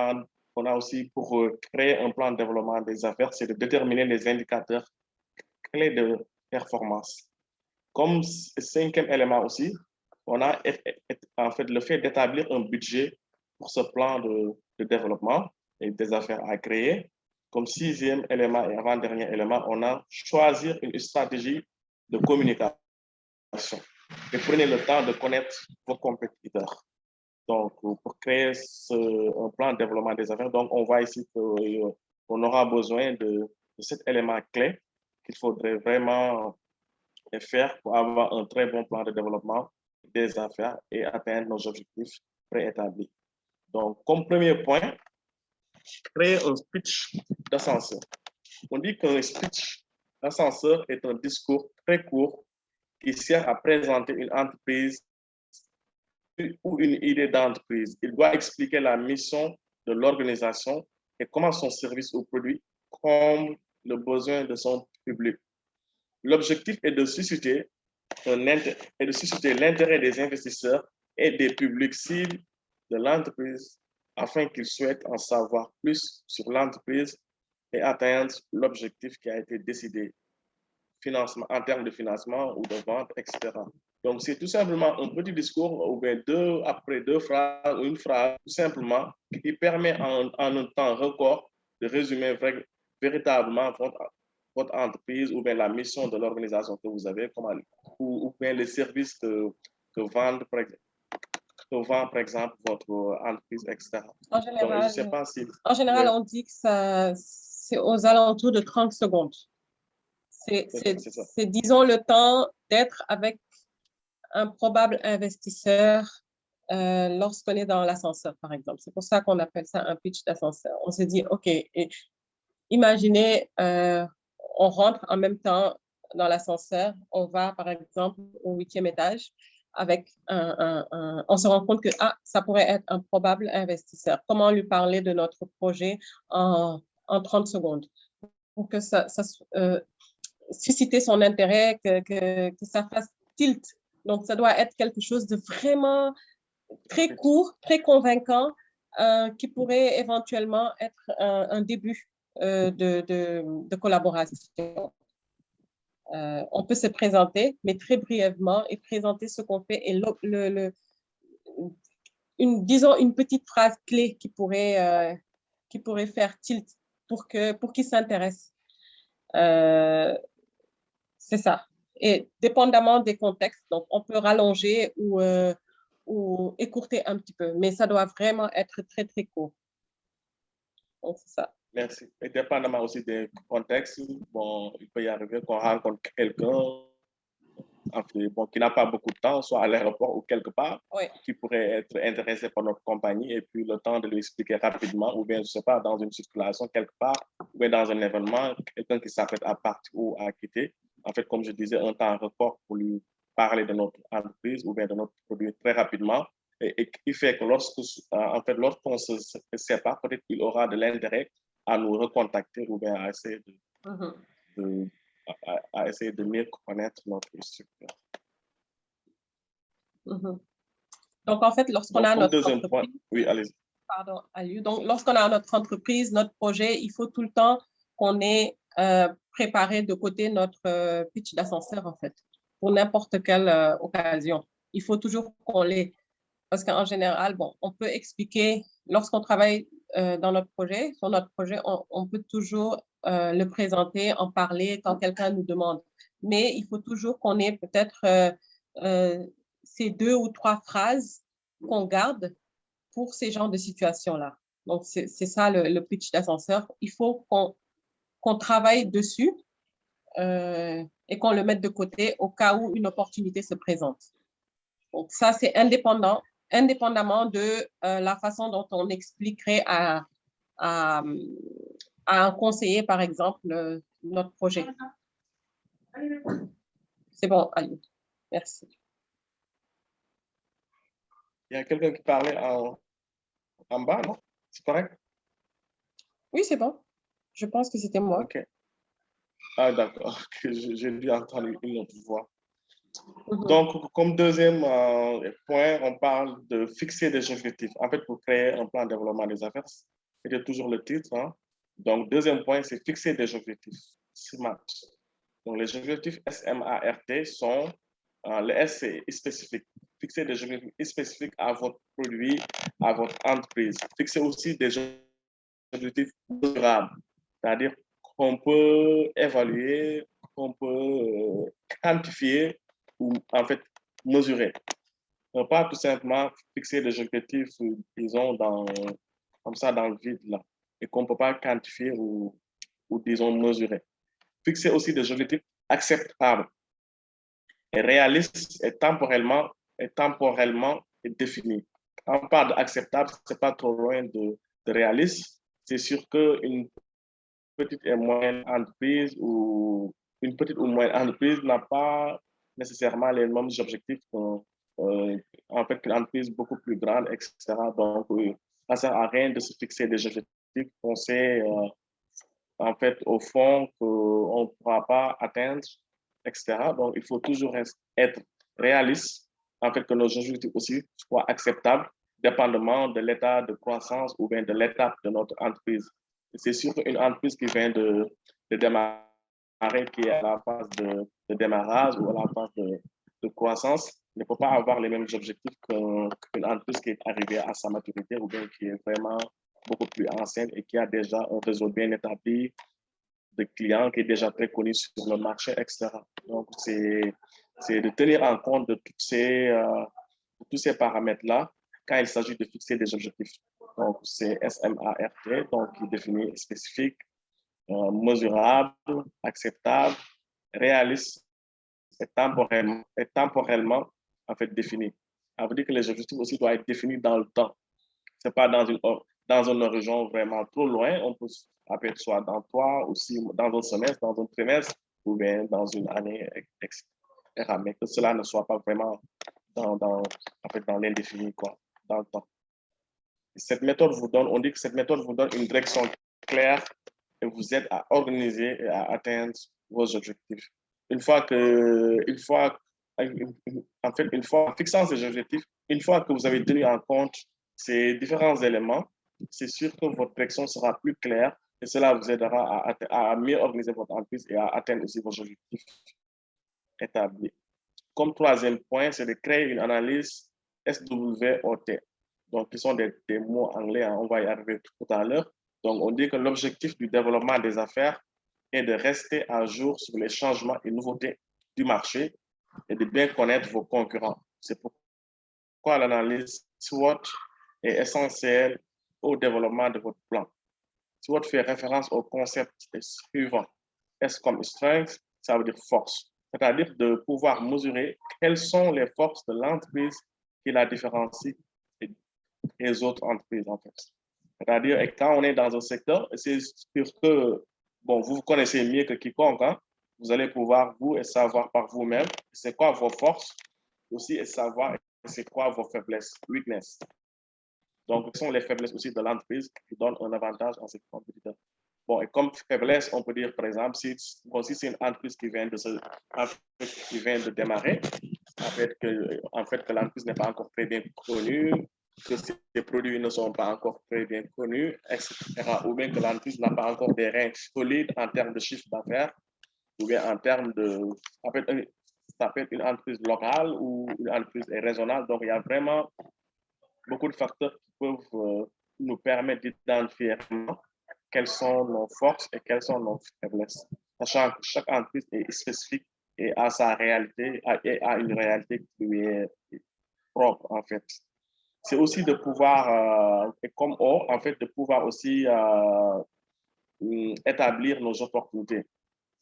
a aussi, pour créer un plan de développement des affaires, c'est de déterminer les indicateurs clés de performance. Comme 5e élément aussi, on a en fait le fait d'établir un budget pour ce plan de développement et des affaires à créer. Comme 6e élément et avant-dernier élément, on a choisir une stratégie de communication. Et prenez le temps de connaître vos compétiteurs. Donc, pour créer un plan de développement des affaires, donc on voit ici qu'on aura besoin de cet élément clé qu'il faudrait vraiment faire pour avoir un très bon plan de développement des affaires et atteindre nos objectifs préétablis. Donc, comme premier point, créer un speech d'ascenseur. On dit qu'un speech d'ascenseur est un discours très court qui sert à présenter une entreprise ou une idée d'entreprise. Il doit expliquer la mission de l'organisation et comment son service ou produit comble le besoin de son public. L'objectif est de susciter l'intérêt des investisseurs et des publics cibles de l'entreprise afin qu'ils souhaitent en savoir plus sur l'entreprise et atteindre l'objectif qui a été décidé en termes de financement ou de vente, etc. Donc, c'est tout simplement un petit discours ou bien 2 phrases ou une phrase, tout simplement, qui permet en un temps record de résumer véritablement votre entreprise ou bien la mission de l'organisation que vous avez, ou bien les services que vend, par exemple, votre entreprise, etc. En général, donc, je sais pas si, on dit que c'est aux alentours de 30 secondes. C'est, disons, le temps d'être avec un probable investisseur lorsqu'on est dans l'ascenseur, par exemple. C'est pour ça qu'on appelle ça un pitch d'ascenseur. On se dit, OK, imaginez, on rentre en même temps dans l'ascenseur, on va, par exemple, au 8e étage. avec on se rend compte que ça pourrait être un probable investisseur. Comment lui parler de notre projet en 30 secondes pour que ça susciter son intérêt, que ça fasse tilt. Donc, ça doit être quelque chose de vraiment très court, très convaincant, qui pourrait éventuellement être un début de collaboration. On peut se présenter, mais très brièvement, et présenter ce qu'on fait et disons une petite phrase clé qui pourrait faire tilt pour qu'il s'intéresse. C'est ça. Et dépendamment des contextes, donc on peut rallonger ou écourter un petit peu, mais ça doit vraiment être très, très court. Donc, c'est ça. Merci. Et dépendamment aussi des contextes, bon, il peut y arriver qu'on rencontre quelqu'un qui n'a pas beaucoup de temps, soit à l'aéroport ou quelque part, qui pourrait être intéressé par notre compagnie, et puis le temps de lui expliquer rapidement, ou bien, je ne sais pas, dans une circulation quelque part, ou bien dans un événement, quelqu'un qui s'apprête à partir ou à quitter. En fait, comme je disais, un temps record pour lui parler de notre entreprise ou bien de notre produit très rapidement, et qui fait que lorsqu'on se sépare, peut-être qu'il aura de l'intérêt à nous recontacter ou bien à essayer de mieux connaître notre structure. Donc, en fait, lorsqu'on a notre entreprise... Point, oui, allez-y. Pardon, Aliou. Donc, lorsqu'on a notre entreprise, notre projet, il faut tout le temps qu'on ait préparé de côté notre pitch d'ascenseur, en fait, pour n'importe quelle occasion. Il faut toujours qu'on l'ait. Parce qu'en général, bon, on peut expliquer, lorsqu'on travaille sur notre projet, on peut toujours le présenter, en parler quand quelqu'un nous demande. Mais il faut toujours qu'on ait peut-être ces 2 ou 3 phrases qu'on garde pour ces genres de situations-là. Donc, c'est ça le pitch d'ascenseur. Il faut qu'on travaille dessus et qu'on le mette de côté au cas où une opportunité se présente. Donc, ça, c'est indépendamment de la façon dont on expliquerait à un conseiller, par exemple, notre projet. C'est bon, Ali. Merci. Il y a quelqu'un qui parlait en bas, non? C'est correct? Oui, c'est bon. Je pense que c'était moi. OK. Ah, d'accord. J'ai dû entendre une autre voix. Donc, comme deuxième point, on parle de fixer des objectifs. En fait, pour créer un plan de développement des affaires, c'était toujours le titre. Hein? Donc, deuxième point, c'est fixer des objectifs SMART. Donc, les objectifs SMART sont, le S, c'est spécifique. Fixer des objectifs spécifiques à votre produit, à votre entreprise. Fixer aussi des objectifs durables, c'est-à-dire qu'on peut évaluer, qu'on peut quantifier ou en fait mesurer. On ne peut pas tout simplement fixer des objectifs, disons, comme ça dans le vide là, et qu'on ne peut pas quantifier ou disons mesurer. Fixer aussi des objectifs acceptables et réalistes et temporellement définis. Quand on parle d'acceptable, ce n'est pas trop loin de réaliste. C'est sûr qu'une petite et moyenne entreprise ou une petite ou moyenne entreprise n'a pas nécessairement les mêmes objectifs en fait qu'une entreprise beaucoup plus grande, etc. Donc, ça ne sert à rien de se fixer des objectifs qu'on sait en fait au fond qu'on ne pourra pas atteindre, etc. Donc, il faut toujours être réaliste, en fait que nos objectifs aussi soient acceptables, dépendamment de l'état de croissance ou bien de l'étape de notre entreprise. C'est sûr qu'une entreprise qui vient de démarrer, qui est à la phase de démarrage ou à la phase de croissance, ne peut pas avoir les mêmes objectifs qu'une entreprise qui est arrivée à sa maturité ou bien qui est vraiment beaucoup plus ancienne et qui a déjà un réseau bien établi de clients, qui est déjà très connu sur le marché, etc. Donc, c'est de tenir en compte de tous ces paramètres-là quand il s'agit de fixer des objectifs. Donc, c'est SMART, donc qui définit spécifique, mesurable, acceptable, réaliste et temporellement en fait défini. Ça veut dire que les objectifs aussi doivent être définis dans le temps. Ce n'est pas dans un horizon vraiment trop loin. On peut appeler soit dans 3, aussi dans un semestre, dans un trimestre, ou bien dans une année, etc. Mais que cela ne soit pas vraiment dans l'indéfini, quoi, dans le temps. Cette méthode vous donne, on dit que cette méthode vous donne une direction claire et vous aide à organiser et à atteindre vos objectifs. Une fois en fixant ces objectifs, une fois que vous avez tenu en compte ces différents éléments, c'est sûr que votre direction sera plus claire et cela vous aidera à mieux organiser votre entreprise et à atteindre aussi vos objectifs établis. Comme troisième point, c'est de créer une analyse SWOT. Donc, qui sont des mots anglais, hein, on va y arriver tout à l'heure. Donc, on dit que l'objectif du développement des affaires est de rester à jour sur les changements et nouveautés du marché et de bien connaître vos concurrents. C'est pourquoi l'analyse SWOT est essentielle au développement de votre plan. SWOT fait référence au concept suivant. S comme strength, ça veut dire force. C'est-à-dire de pouvoir mesurer quelles sont les forces de l'entreprise qui la différencient des autres entreprises, en fait. C'est-à-dire, quand on est dans un secteur, c'est sûr que, bon, vous connaissez mieux que quiconque, hein, vous allez pouvoir, vous, savoir par vous-même, c'est quoi vos forces, aussi, et savoir c'est quoi vos faiblesses, weakness. Donc, ce sont les faiblesses aussi de l'entreprise qui donnent un avantage à ses compétiteurs. Bon, et comme faiblesse, on peut dire, par exemple, si c'est une entreprise qui vient de démarrer, en fait, que l'entreprise n'est pas encore très bien connue, que ses produits ne sont pas encore très bien connus, etc. Ou bien que l'entreprise n'a pas encore des reins solides en termes de chiffre d'affaires, ou bien en termes de... ça peut être une entreprise locale ou une entreprise régionale. Donc, il y a vraiment beaucoup de facteurs qui peuvent nous permettre d'identifier quelles sont nos forces et quelles sont nos faiblesses. Sachant que chaque entreprise est spécifique et a sa réalité, et a une réalité qui lui est propre, en fait. C'est aussi de pouvoir, comme en fait, de pouvoir aussi établir nos opportunités.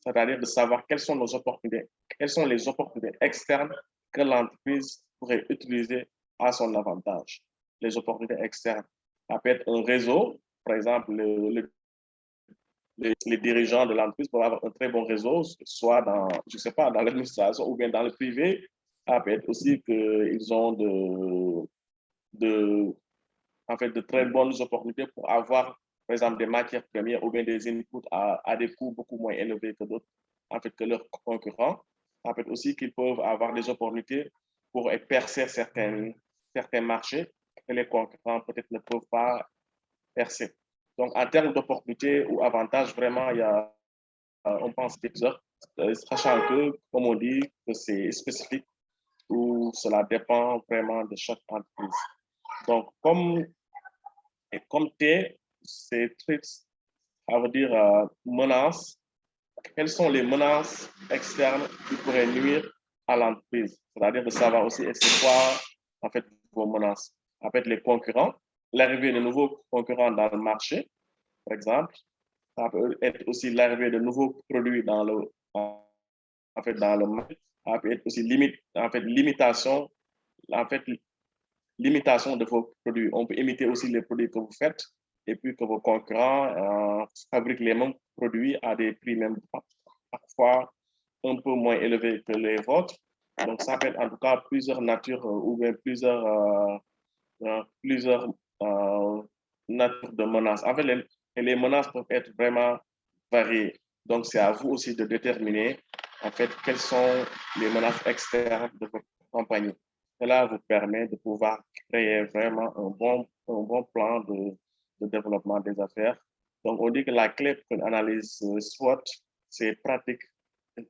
C'est-à-dire de savoir quelles sont nos opportunités, quelles sont les opportunités externes que l'entreprise pourrait utiliser à son avantage. Les opportunités externes. Ça peut être un réseau, par exemple, les dirigeants de l'entreprise peuvent avoir un très bon réseau, soit dans, je sais pas, dans l'administration ou bien dans le privé. Ça peut être aussi qu'ils ont en fait, de très bonnes opportunités pour avoir, par exemple, des matières premières ou bien des inputs à des coûts beaucoup moins élevés que d'autres, en fait, que leurs concurrents. Ça peut être aussi qu'ils peuvent avoir des opportunités pour percer certains marchés que les concurrents peut-être ne peuvent pas percer. Donc, en termes d'opportunités ou avantages, vraiment, on pense plusieurs, sachant que, comme on dit, que c'est spécifique ou cela dépend vraiment de chaque entreprise. Donc, comme T, c'est ça veut dire menaces. Quelles sont les menaces externes qui pourraient nuire à l'entreprise? C'est-à-dire de savoir aussi c'est quoi, en fait, vos menaces. En fait, les concurrents, l'arrivée de nouveaux concurrents dans le marché, par exemple. Ça peut être aussi l'arrivée de nouveaux produits dans le marché. Ça peut être aussi limitation de vos produits. On peut imiter aussi les produits que vous faites et puis que vos concurrents fabriquent les mêmes produits à des prix même parfois un peu moins élevés que les vôtres. Donc, ça peut être en tout cas plusieurs natures ou bien plusieurs natures de menaces. En fait, les menaces peuvent être vraiment variées. Donc, c'est à vous aussi de déterminer en fait quelles sont les menaces externes de votre compagnie. Cela vous permet de pouvoir créer vraiment un bon plan de développement des affaires. Donc, on dit que la clé pour une analyse SWOT, c'est pratique,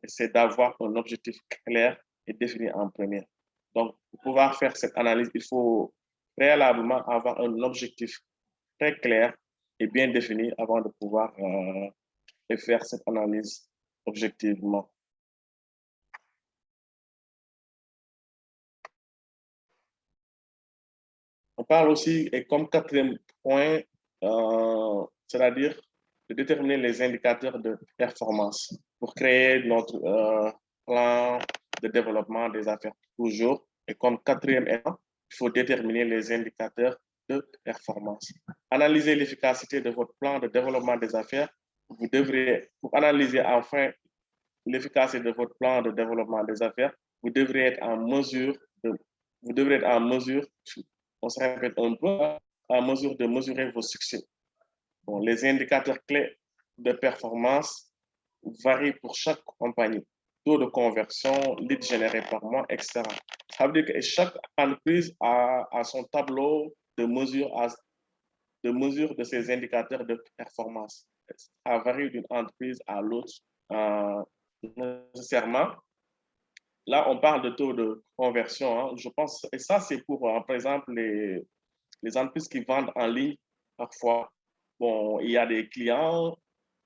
c'est d'avoir un objectif clair et défini en premier. Donc, pour pouvoir faire cette analyse, il faut préalablement avoir un objectif très clair et bien défini avant de pouvoir faire cette analyse objectivement. On parle aussi, et comme quatrième point, c'est-à-dire de déterminer les indicateurs de performance pour créer notre plan de développement des affaires. Toujours, et comme quatrième élément, il faut déterminer les indicateurs de performance. Analyser l'efficacité de votre plan de développement des affaires. Vous devrez, pour analyser enfin l'efficacité de votre plan de développement des affaires, vous devrez être en mesure de vous devrez être en mesure, on se répète un peu, en mesure de mesurer vos succès. Bon, les indicateurs clés de performance varient pour chaque compagnie. Taux de conversion, leads générés par mois, etc. Ça veut dire que chaque entreprise a son tableau de mesure de ces indicateurs de performance. Ça varie d'une entreprise à l'autre nécessairement. Là, on parle de taux de conversion, hein, je pense, et ça, c'est pour, par exemple, les entreprises qui vendent en ligne, parfois. Bon, il y a des clients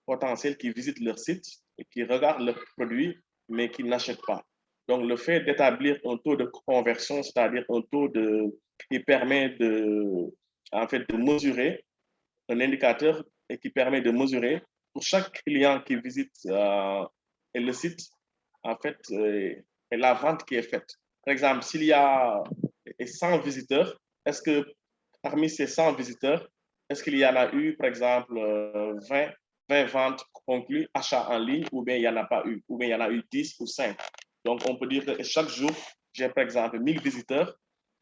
potentiels qui visitent leur site et qui regardent leurs produits, mais qui n'achètent pas. Donc, le fait d'établir un taux de conversion, c'est-à-dire un taux qui permet en fait, de mesurer, un indicateur et qui permet de mesurer pour chaque client qui visite le site, en fait, et la vente qui est faite. Par exemple, s'il y a 100 visiteurs, est-ce que parmi ces 100 visiteurs, est-ce qu'il y en a eu, par exemple, 20 ventes conclues, achats en ligne, ou bien il n'y en a pas eu, ou bien il y en a eu 10 ou 5. Donc, on peut dire que chaque jour, j'ai par exemple 1000 visiteurs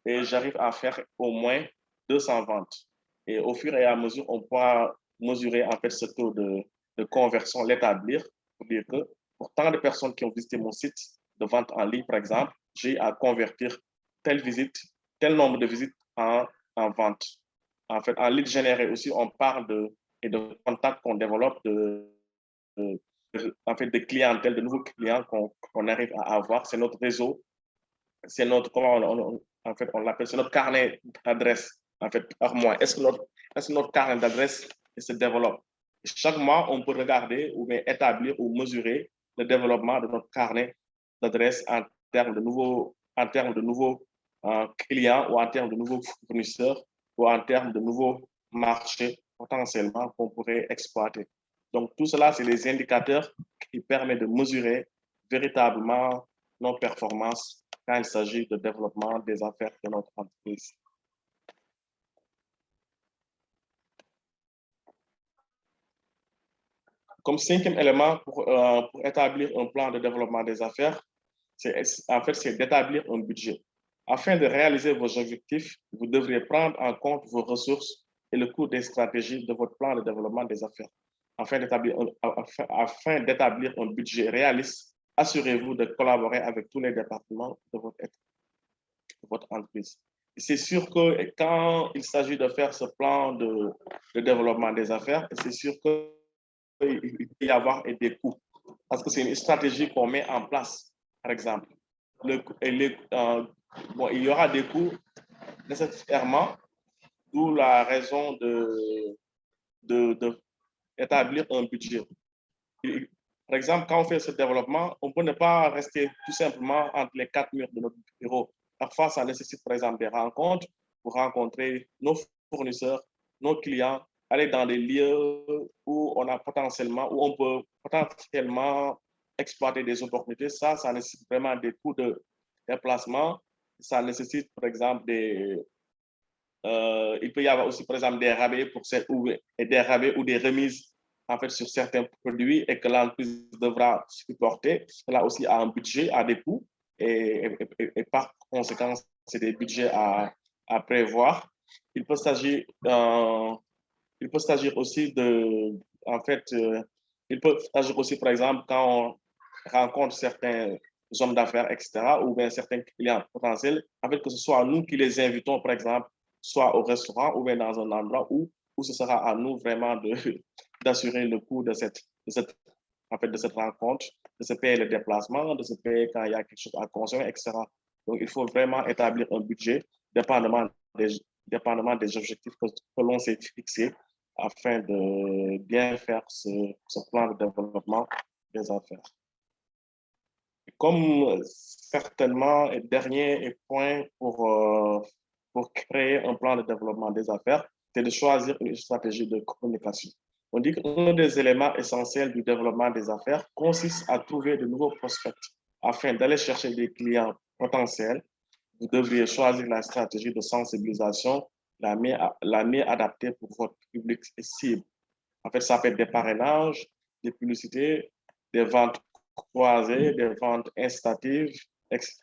et j'arrive à faire au moins 200 ventes. Et au fur et à mesure, on pourra mesurer en fait ce taux de conversion, l'établir, pour dire que pour tant de personnes qui ont visité mon site de vente en ligne, par exemple, j'ai à convertir telle visite, tel nombre de visites en vente. En fait, en lead généré aussi, on parle de contacts qu'on développe, en fait, de clientèle, de nouveaux clients qu'on arrive à avoir. C'est notre réseau, c'est notre, en fait, on l'appelle, c'est notre carnet d'adresses, en fait, par mois. Est-ce que notre carnet d'adresses se développe? Chaque mois, on peut regarder ou bien établir ou mesurer le développement de notre carnet d'adresses en termes de nouveaux clients ou en termes de nouveaux fournisseurs ou en termes de nouveaux marchés potentiellement qu'on pourrait exploiter. Donc, tout cela, c'est des indicateurs qui permettent de mesurer véritablement nos performances quand il s'agit de développement des affaires de notre entreprise. Comme cinquième élément pour établir un plan de développement des affaires, c'est d'établir un budget. Afin de réaliser vos objectifs, vous devriez prendre en compte vos ressources et le coût des stratégies de votre plan de développement des affaires. Afin d'établir un budget réaliste, assurez-vous de collaborer avec tous les départements de votre entreprise. C'est sûr que quand il s'agit de faire ce plan de développement des affaires, c'est sûr qu'il peut y avoir des coûts. Parce que c'est une stratégie qu'on met en place, par exemple. Il y aura des coûts nécessairement, d'où la raison d'établir un budget. Par exemple, quand on fait ce développement, on peut ne pas rester tout simplement entre les 4 murs de notre bureau. Parfois, ça nécessite, par exemple, des rencontres pour rencontrer nos fournisseurs, nos clients, aller dans des lieux où on peut potentiellement exploiter des opportunités. Ça nécessite vraiment des coûts de déplacement. Ça nécessite, par exemple, il peut y avoir aussi, par exemple, des rabais ou des remises en fait, sur certains produits et que l'entreprise devra supporter. Cela aussi a un budget, a des coûts et par conséquent, c'est des budgets à prévoir. Il peut s'agir aussi par exemple, quand on rencontre certains hommes d'affaires, etc., ou bien certains clients potentiels, en fait, que ce soit nous qui les invitons, par exemple, soit au restaurant ou bien dans un endroit où ce sera à nous vraiment d'assurer le coût de cette rencontre, de se payer le déplacement, de se payer quand il y a quelque chose à consommer, etc. Donc, il faut vraiment établir un budget dépendamment des objectifs que l'on s'est fixés afin de bien faire ce plan de développement des affaires. Comme certainement, dernier point pour créer un plan de développement des affaires, c'est de choisir une stratégie de communication. On dit qu'un des éléments essentiels du développement des affaires consiste à trouver de nouveaux prospects. Afin d'aller chercher des clients potentiels, vous devriez choisir la stratégie de sensibilisation la mieux adaptée pour votre public cible. En fait, ça peut être des parrainages, des publicités, des ventes croisées, des ventes incitatives, etc.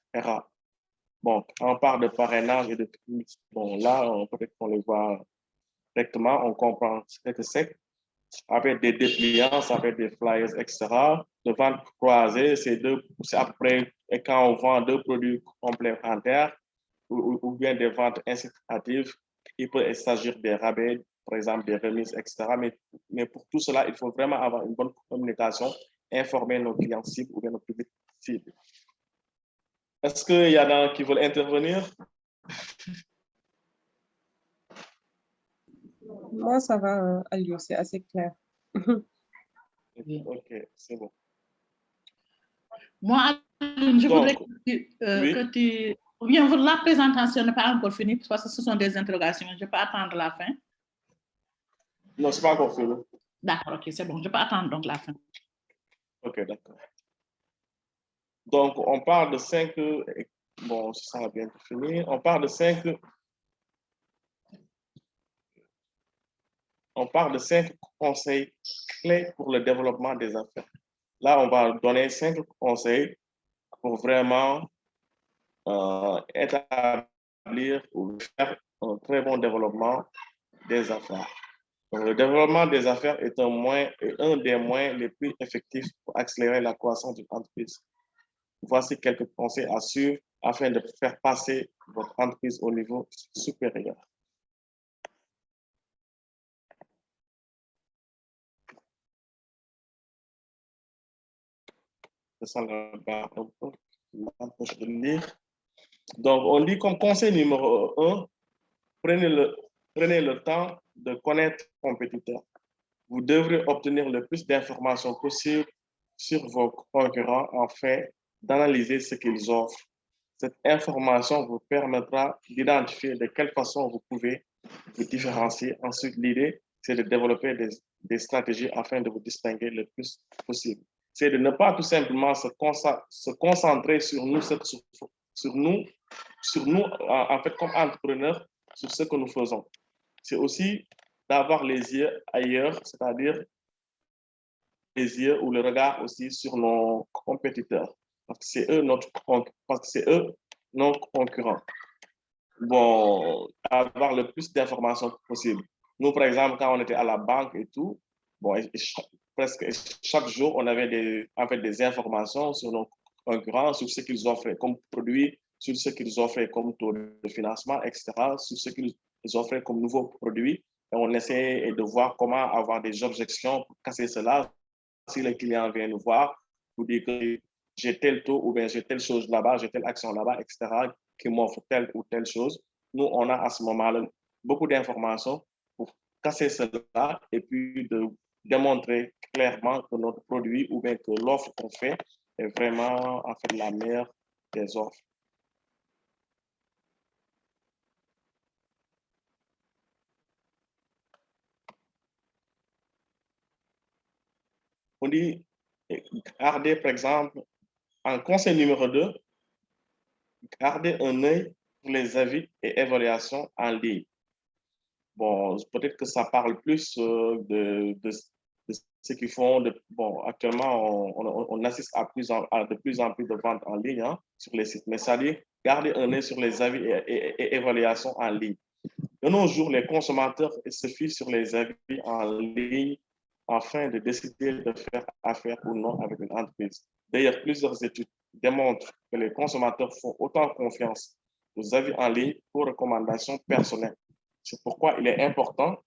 bon, on parle de parrainage et de... Bon, là, peut-être qu'on les voit directement, on comprend ce que c'est. Avec des dépliants, avec des flyers, etc. De vente croisée, c'est après, quand on vend deux produits complémentaires ou bien des ventes incitatives, il peut s'agir des rabais, par exemple des remises, etc. Mais pour tout cela, il faut vraiment avoir une bonne communication, informer nos clients cibles ou bien nos publics cibles. Est-ce qu'il y en a qui veulent intervenir? Moi, ça va, Alio, c'est assez clair. Ok, c'est bon. Moi, je voudrais que tu... Ou bien la présentation n'est pas encore finie parce que ce sont des interrogations. Je peux attendre la fin. Non, ce n'est pas encore fini. D'accord, ok, c'est bon. Je peux attendre donc la fin. Ok, d'accord. Donc, on parle de 5... Bon, ça va bientôt finir. On parle de 5... On parle de 5 conseils clés pour le développement des affaires. Là, on va donner 5 conseils pour vraiment établir ou faire un très bon développement des affaires. Donc, le développement des affaires est un des moyens les plus effectifs pour accélérer la croissance d'une entreprise. Voici quelques conseils à suivre afin de faire passer votre entreprise au niveau supérieur. Donc, on dit comme conseil numéro 1, prenez le temps de connaître vos compétiteurs. Vous devrez obtenir le plus d'informations possible sur vos concurrents afin d'analyser ce qu'ils offrent. Cette information vous permettra d'identifier de quelle façon vous pouvez vous différencier. Ensuite, l'idée, c'est de développer des stratégies afin de vous distinguer le plus possible. C'est de ne pas tout simplement se concentrer sur nous, en fait, comme entrepreneurs, sur ce que nous faisons. C'est aussi d'avoir les yeux ailleurs, c'est-à-dire les yeux ou le regard aussi sur nos compétiteurs, parce que c'est eux nos concurrents. Bon, avoir le plus d'informations possible. Nous, par exemple, quand on était à la banque et tout, bon, presque chaque jour, on avait des informations sur nos concurrents, sur ce qu'ils offraient comme produits, sur ce qu'ils offraient comme taux de financement, etc., sur ce qu'ils offraient comme nouveaux produits. Et on essaie de voir comment avoir des objections pour casser cela. Si le client vient nous voir, pour dire que j'ai tel taux ou bien j'ai telle chose là-bas, j'ai telle action là-bas, etc., qui m'offre telle ou telle chose. Nous, on a à ce moment-là beaucoup d'informations pour casser cela et puis de démontrer clairement que notre produit ou bien que l'offre qu'on fait est vraiment en fait la meilleure des offres. On dit, gardez par exemple, en conseil numéro 2, gardez un œil pour les avis et évaluations en ligne. Bon, peut-être que ça parle plus de ce qu'ils font. Bon, actuellement, on assiste à de plus en plus de ventes en ligne sur les sites. Mais ça dit, garder un œil sur les avis et évaluations en ligne. De nos jours, les consommateurs se fient sur les avis en ligne afin de décider de faire affaire ou non avec une entreprise. D'ailleurs, plusieurs études démontrent que les consommateurs font autant confiance aux avis en ligne qu'aux recommandations personnelles. C'est pourquoi il est important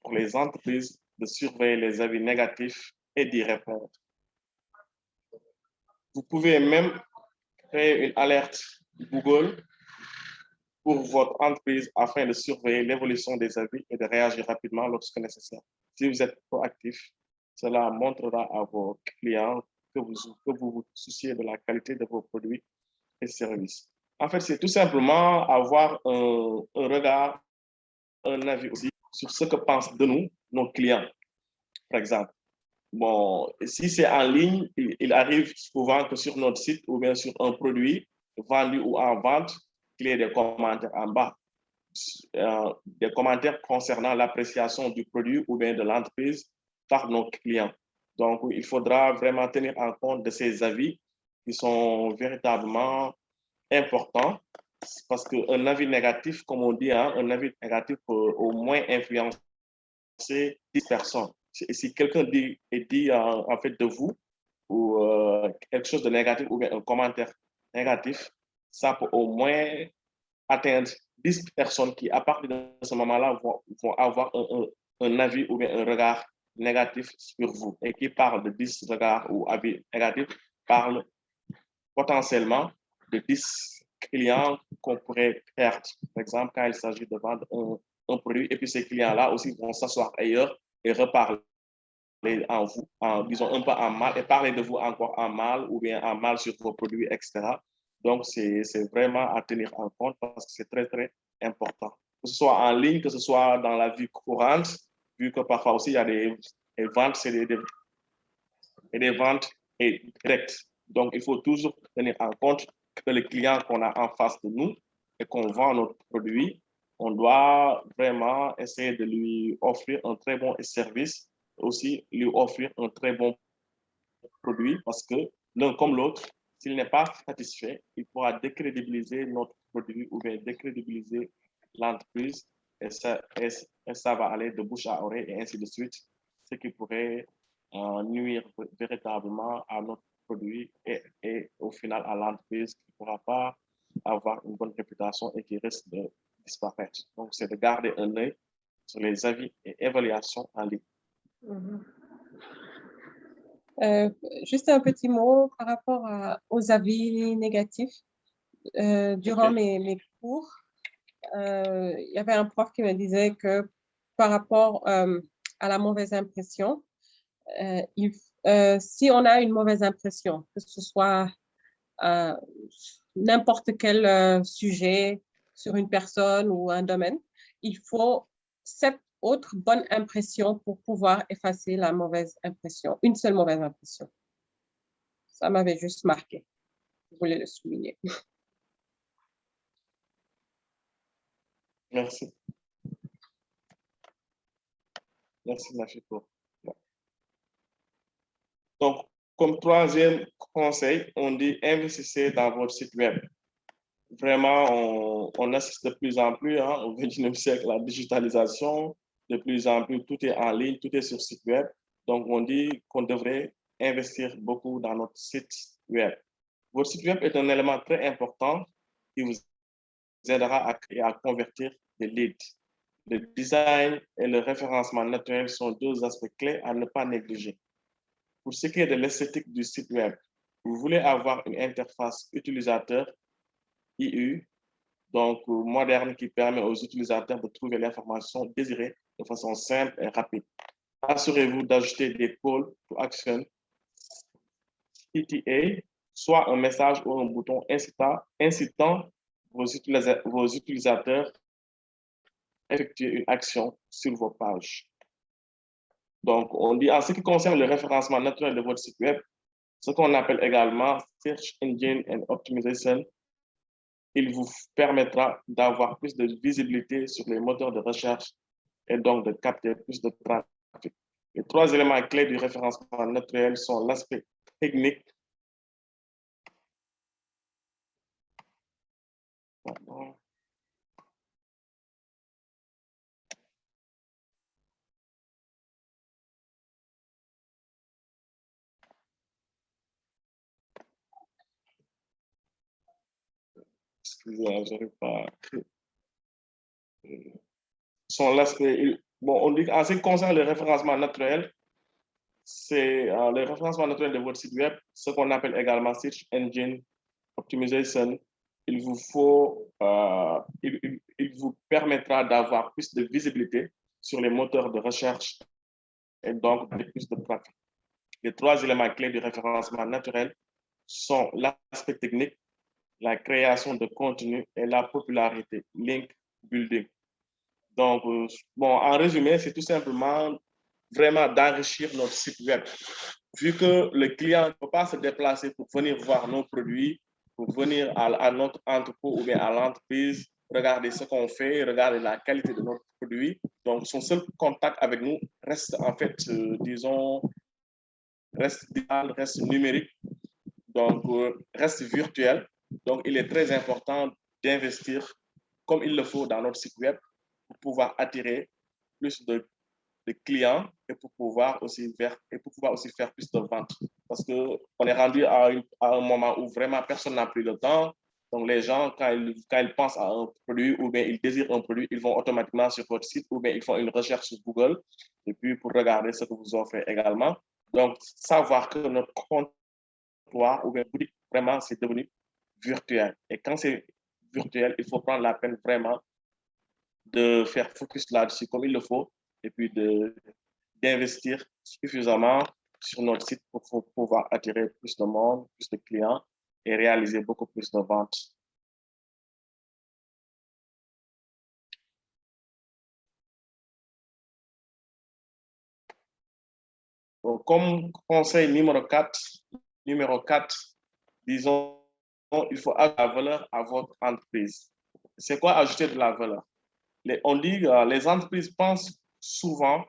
pour les entreprises de surveiller les avis négatifs et d'y répondre. Vous pouvez même créer une alerte Google pour votre entreprise afin de surveiller l'évolution des avis et de réagir rapidement lorsque nécessaire. Si vous êtes proactif, cela montrera à vos clients que vous vous souciez de la qualité de vos produits et services. En fait, c'est tout simplement avoir un regard, un avis aussi sur ce que pensent de nous, nos clients, par exemple. Bon, si c'est en ligne, il arrive souvent que sur notre site ou bien sur un produit vendu ou en vente, qu'il y ait des commentaires en bas, des commentaires concernant l'appréciation du produit ou bien de l'entreprise par nos clients. Donc, il faudra vraiment tenir en compte de ces avis qui sont véritablement importants parce qu'un avis négatif, comme on dit, hein, un avis négatif peut au moins influencer 10 personnes. Si quelqu'un dit en fait de vous, ou quelque chose de négatif, ou bien un commentaire négatif, ça peut au moins atteindre 10 personnes qui, à partir de ce moment-là, vont avoir un avis ou bien un regard négatif sur vous. Et qui parle de 10 regards ou avis négatifs, parle potentiellement de 10 clients qu'on pourrait perdre. Par exemple, quand il s'agit de vendre un produit, et puis ces clients-là aussi vont s'asseoir ailleurs et reparler en vous, disons un peu en mal, et parler de vous encore en mal ou bien en mal sur vos produits, etc. Donc, c'est vraiment à tenir en compte parce que c'est très, très important. Que ce soit en ligne, que ce soit dans la vie courante, vu que parfois aussi il y a des ventes, c'est des ventes directes. Donc, il faut toujours tenir en compte que le client qu'on a en face de nous et qu'on vend notre produit, on doit vraiment essayer de lui offrir un très bon service, aussi lui offrir un très bon produit parce que l'un comme l'autre, s'il n'est pas satisfait, il pourra décrédibiliser notre produit ou bien décrédibiliser l'entreprise et ça va aller de bouche à oreille et ainsi de suite, ce qui pourrait nuire véritablement à notre produit et au final à l'entreprise qui ne pourra pas avoir une bonne réputation et qui risque de disparaître. Donc, c'est de garder un œil sur les avis et évaluations en ligne. Juste un petit mot par rapport aux avis négatifs. Durant mes cours, il y avait un prof qui me disait que par rapport à la mauvaise impression, si on a une mauvaise impression, que ce soit n'importe quel sujet sur une personne ou un domaine, il faut 7 autres bonnes impressions pour pouvoir effacer la mauvaise impression, une seule mauvaise impression. Ça m'avait juste marqué. Je voulais le souligner. Merci. Merci, Nafi. Donc, comme troisième conseil, on dit investissez dans votre site web. Vraiment, on assiste de plus en plus au XXIe siècle à la digitalisation. De plus en plus, tout est en ligne, tout est sur site web. Donc, on dit qu'on devrait investir beaucoup dans notre site web. Votre site web est un élément très important qui vous aidera à convertir des leads. Le design et le référencement naturel sont 2 aspects clés à ne pas négliger. Pour ce qui est de l'esthétique du site web, vous voulez avoir une interface utilisateur IU, donc moderne, qui permet aux utilisateurs de trouver l'information désirée de façon simple et rapide. Assurez-vous d'ajouter des calls to action, CTA, soit un message ou un bouton incitant vos utilisateurs à effectuer une action sur vos pages. Donc, on dit, en ce qui concerne le référencement naturel de votre site web, ce qu'on appelle également Search Engine and Optimization, il vous permettra d'avoir plus de visibilité sur les moteurs de recherche et donc de capter plus de trafic. Les 3 éléments clés du référencement naturel sont l'aspect technique, excusez-moi, je n'arrive pas. Sont l'aspect, bon, on dit en ce qui concerne le référencement naturel, c'est le référencement naturel de votre site web, ce qu'on appelle également Search Engine Optimization. Il vous permettra d'avoir plus de visibilité sur les moteurs de recherche et donc plus de trafic. Les 3 éléments clés du référencement naturel sont l'aspect technique, la création de contenu et la popularité, link building. Donc, bon, en résumé, c'est tout simplement vraiment d'enrichir notre site web. Vu que le client ne peut pas se déplacer pour venir voir nos produits, pour venir à notre entrepôt ou bien à l'entreprise, regarder ce qu'on fait, regarder la qualité de notre produit. Donc, son seul contact avec nous reste en fait, disons, reste digital, reste numérique, donc reste virtuel. Donc, il est très important d'investir comme il le faut dans notre site web pour pouvoir attirer plus de clients et pour pouvoir aussi faire plus de ventes. Parce qu'on est rendu à un moment où vraiment personne n'a plus le temps. Donc, les gens, quand ils pensent à un produit ou bien ils désirent un produit, ils vont automatiquement sur votre site ou bien ils font une recherche sur Google et puis pour regarder ce que vous offrez également. Donc, savoir que notre comptoir ou bien boutique, vraiment, c'est devenu virtuel. Et quand c'est virtuel, il faut prendre la peine vraiment de faire focus là-dessus comme il le faut et puis d'investir suffisamment sur notre site pour pouvoir attirer plus de monde, plus de clients et réaliser beaucoup plus de ventes. Donc, comme conseil numéro 4, disons, il faut ajouter de la valeur à votre entreprise. C'est quoi ajouter de la valeur? On dit que les entreprises pensent souvent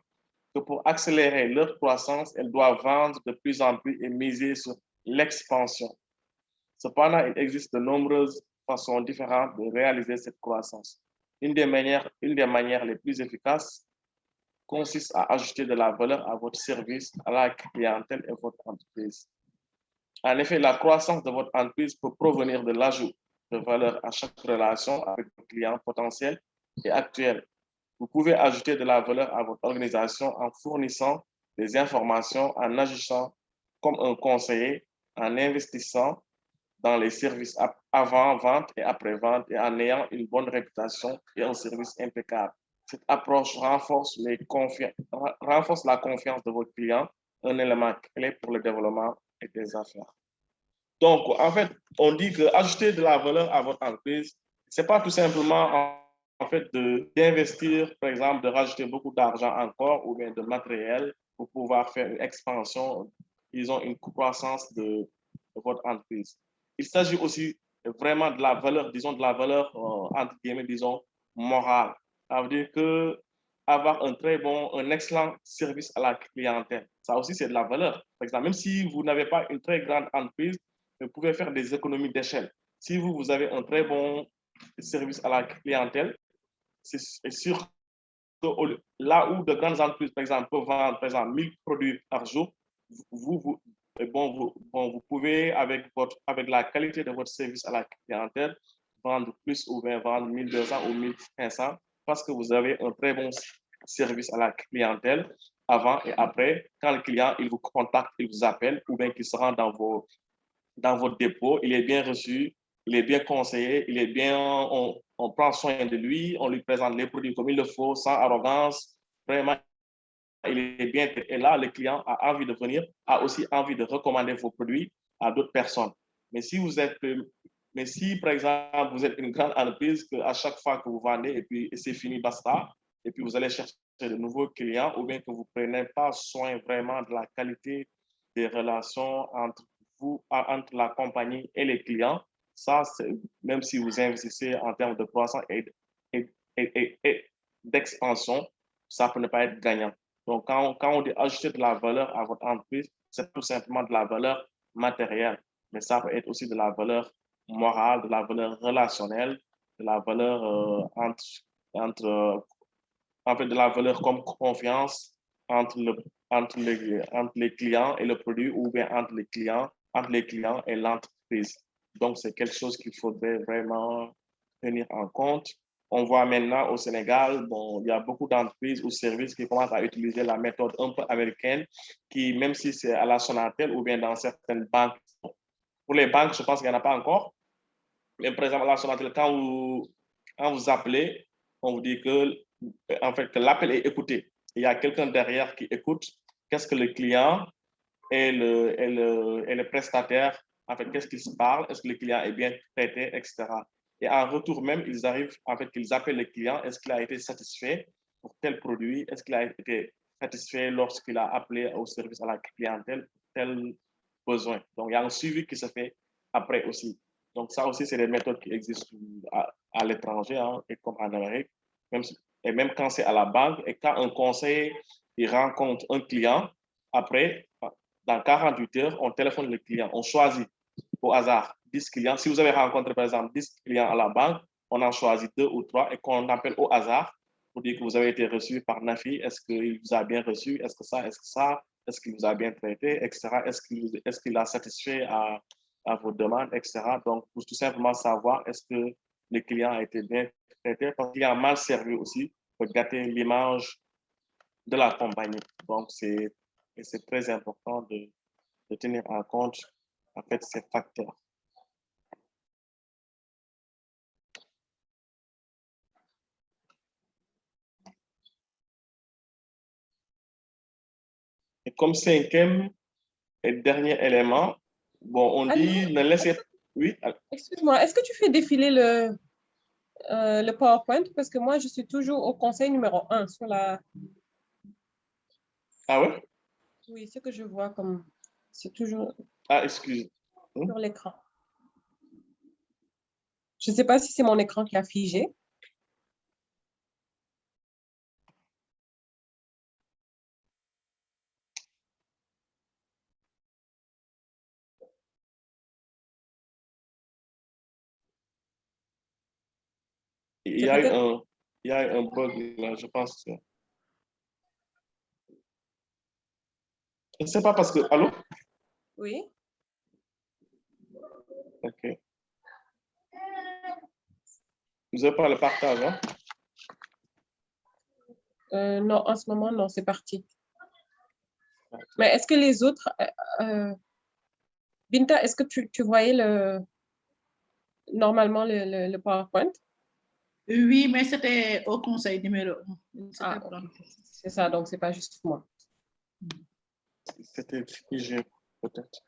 que pour accélérer leur croissance, elles doivent vendre de plus en plus et miser sur l'expansion. Cependant, il existe de nombreuses façons différentes de réaliser cette croissance. Une des manières les plus efficaces consiste à ajouter de la valeur à votre service, à la clientèle et à votre entreprise. En effet, la croissance de votre entreprise peut provenir de l'ajout de valeur à chaque relation avec vos clients potentiels et actuels. Vous pouvez ajouter de la valeur à votre organisation en fournissant des informations, en agissant comme un conseiller, en investissant dans les services avant-vente et après-vente et en ayant une bonne réputation et un service impeccable. Cette approche renforce la confiance de votre client, un élément clé pour le développement et des affaires. Donc, en fait, on dit que ajouter de la valeur à votre entreprise, ce n'est pas tout simplement en fait d'investir, par exemple, de rajouter beaucoup d'argent encore ou bien de matériel pour pouvoir faire une expansion, disons, une croissance de votre entreprise. Il s'agit aussi vraiment de la valeur, disons, de la valeur, entre guillemets, disons, morale. Ça veut dire que avoir un excellent service à la clientèle, ça aussi, c'est de la valeur. Par exemple, même si vous n'avez pas une très grande entreprise, vous pouvez faire des économies d'échelle. Si vous avez un très bon service à la clientèle, c'est sûr que là où de grandes entreprises, par exemple, peuvent vendre, par exemple, 1000 produits par jour, vous pouvez, avec la qualité de votre service à la clientèle, vendre plus ou bien vendre 1200 ou 1500 parce que vous avez un très bon service à la clientèle avant et après. Quand le client il vous contacte, il vous appelle ou bien qu'il se rend dans votre dépôt, il est bien reçu, il est bien conseillé, on prend soin de lui, on lui présente les produits comme il le faut, sans arrogance. Vraiment, il est bien. Et là, le client a envie de venir, a aussi envie de recommander vos produits à d'autres personnes. Mais si, par exemple, vous êtes une grande entreprise, qu'à chaque fois que vous vendez, et puis c'est fini, basta, et puis vous allez chercher de nouveaux clients, ou bien que vous ne prenez pas soin vraiment de la qualité des relations entre la compagnie et les clients, ça, même si vous investissez en termes de croissance et d'expansion, ça peut ne pas être gagnant. Donc, quand on dit ajouter de la valeur à votre entreprise, c'est tout simplement de la valeur matérielle, mais ça peut être aussi de la valeur morale, de la valeur relationnelle, de la valeur de la valeur comme confiance entre les clients et le produit ou bien entre les clients et l'entreprise. Donc, c'est quelque chose qu'il faudrait vraiment tenir en compte. On voit maintenant au Sénégal, il y a beaucoup d'entreprises ou services qui commencent à utiliser la méthode un peu américaine, qui, même si c'est à la Sonatel ou bien dans certaines banques, pour les banques, je pense qu'il n'y en a pas encore. Mais par exemple, à la Sonatel, quand vous appelez, on vous dit que l'appel est écouté. Il y a quelqu'un derrière qui écoute. Qu'est-ce que le client et le prestataire, qu'est-ce qu'ils se parlent? Est-ce que le client est bien traité, etc. Et en retour même, ils appellent le client. Est-ce qu'il a été satisfait pour tel produit? Est-ce qu'il a été satisfait lorsqu'il a appelé au service à la clientèle pour tel besoin? Donc, il y a un suivi qui se fait après aussi. Donc, ça aussi, c'est des méthodes qui existent à l'étranger, et comme en Amérique. Et même quand c'est à la banque, et quand un conseiller il rencontre un client, après, dans 48 heures, on téléphone le client, on choisit au hasard 10 clients. Si vous avez rencontré, par exemple, 10 clients à la banque, on en choisit 2 ou 3 et qu'on appelle au hasard pour dire que vous avez été reçu par Nafi. Est-ce qu'il vous a bien reçu? Est-ce que ça? Est-ce qu'il vous a bien traité, etc. Est-ce qu'il a satisfait à vos demandes, etc. Donc, pour tout simplement savoir est-ce que le client a été bien traité, parce qu'il y a mal servi aussi pour gâter l'image de la compagnie. Donc, c'est très important de tenir en compte en fait, ces facteurs. Et comme cinquième et dernier élément, bon, on dit ne laissez... Oui. Excuse-moi, est-ce que tu fais défiler le PowerPoint? Parce que moi, je suis toujours au conseil numéro 1 sur la... Ah ouais? Oui, ce que je vois comme... C'est toujours... Ah, excuse. Sur l'écran. Je ne sais pas si c'est mon écran qui a figé. Il y a eu un bug là, je pense. Je ne sais pas parce que... Allô? Oui. OK. Vous n'avez pas le partage, hein? Non, en ce moment, non, c'est parti. Mais est-ce que les autres... Binta, est-ce que tu voyais normalement le PowerPoint? Oui, mais c'était au conseil numéro 1. Ah, c'est ça, donc c'est pas juste moi. C'était figé, peut-être.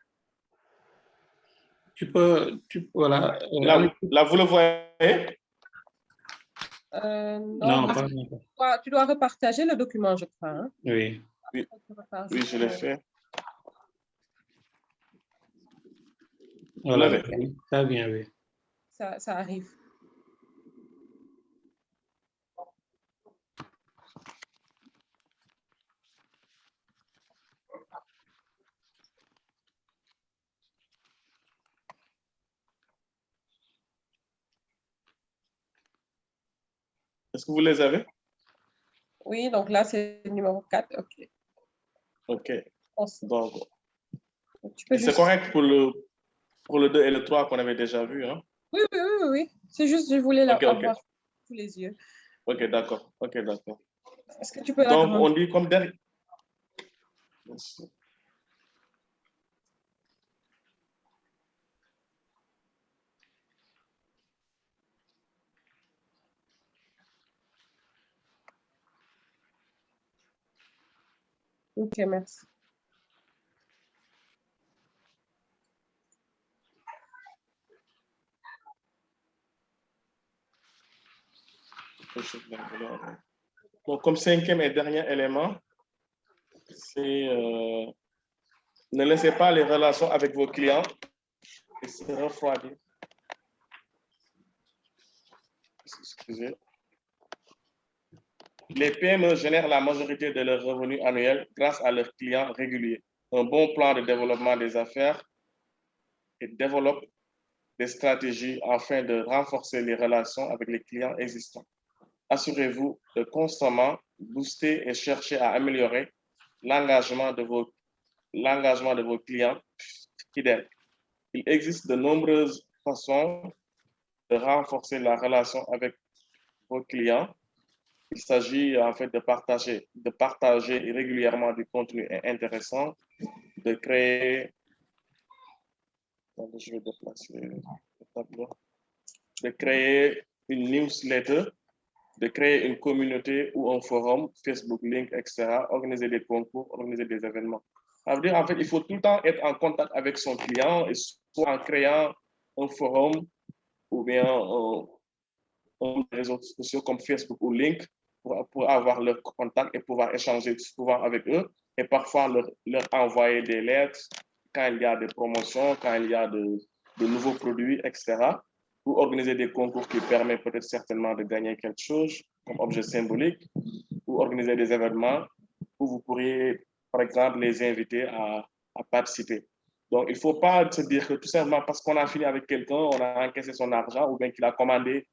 Voilà. Là, vous le voyez? Non, tu dois repartager le document, je crois. Hein? Oui. Oui, je l'ai fait. Voilà, ça vient, oui. Ça arrive. Est-ce que vous les avez? Oui, donc là, c'est le numéro 4. OK. OK. Donc, c'est juste... correct pour le 2 et le 3 qu'on avait déjà vu, hein? Oui. C'est juste, je voulais l'avoir sous les yeux. OK, d'accord. Est-ce que tu peux donc, on dit comme dernier... Merci. OK, merci. Donc, comme cinquième et dernier élément, c'est ne laissez pas les relations avec vos clients se refroidir. Excusez. Les PME génèrent la majorité de leurs revenus annuels grâce à leurs clients réguliers. Un bon plan de développement des affaires et développe des stratégies afin de renforcer les relations avec les clients existants. Assurez-vous de constamment booster et chercher à améliorer l'engagement de vos clients fidèles. Il existe de nombreuses façons de renforcer la relation avec vos clients. Il s'agit en fait de partager régulièrement du contenu intéressant, de créer, je vais déplacer le tableau, de créer une newsletter, de créer une communauté ou un forum, Facebook, Link, etc., organiser des concours, organiser des événements. Ça veut dire, en fait, il faut tout le temps être en contact avec son client, et soit en créant un forum ou bien un réseau social comme Facebook ou Link pour avoir leur contact et pouvoir échanger souvent avec eux et parfois leur envoyer des lettres quand il y a des promotions, quand il y a de nouveaux produits, etc. Ou organiser des concours qui permettent peut-être certainement de gagner quelque chose comme objet symbolique ou organiser des événements où vous pourriez, par exemple, les inviter à participer. Donc, il ne faut pas se dire que tout simplement parce qu'on a fini avec quelqu'un, on a encaissé son argent ou bien qu'il a commandé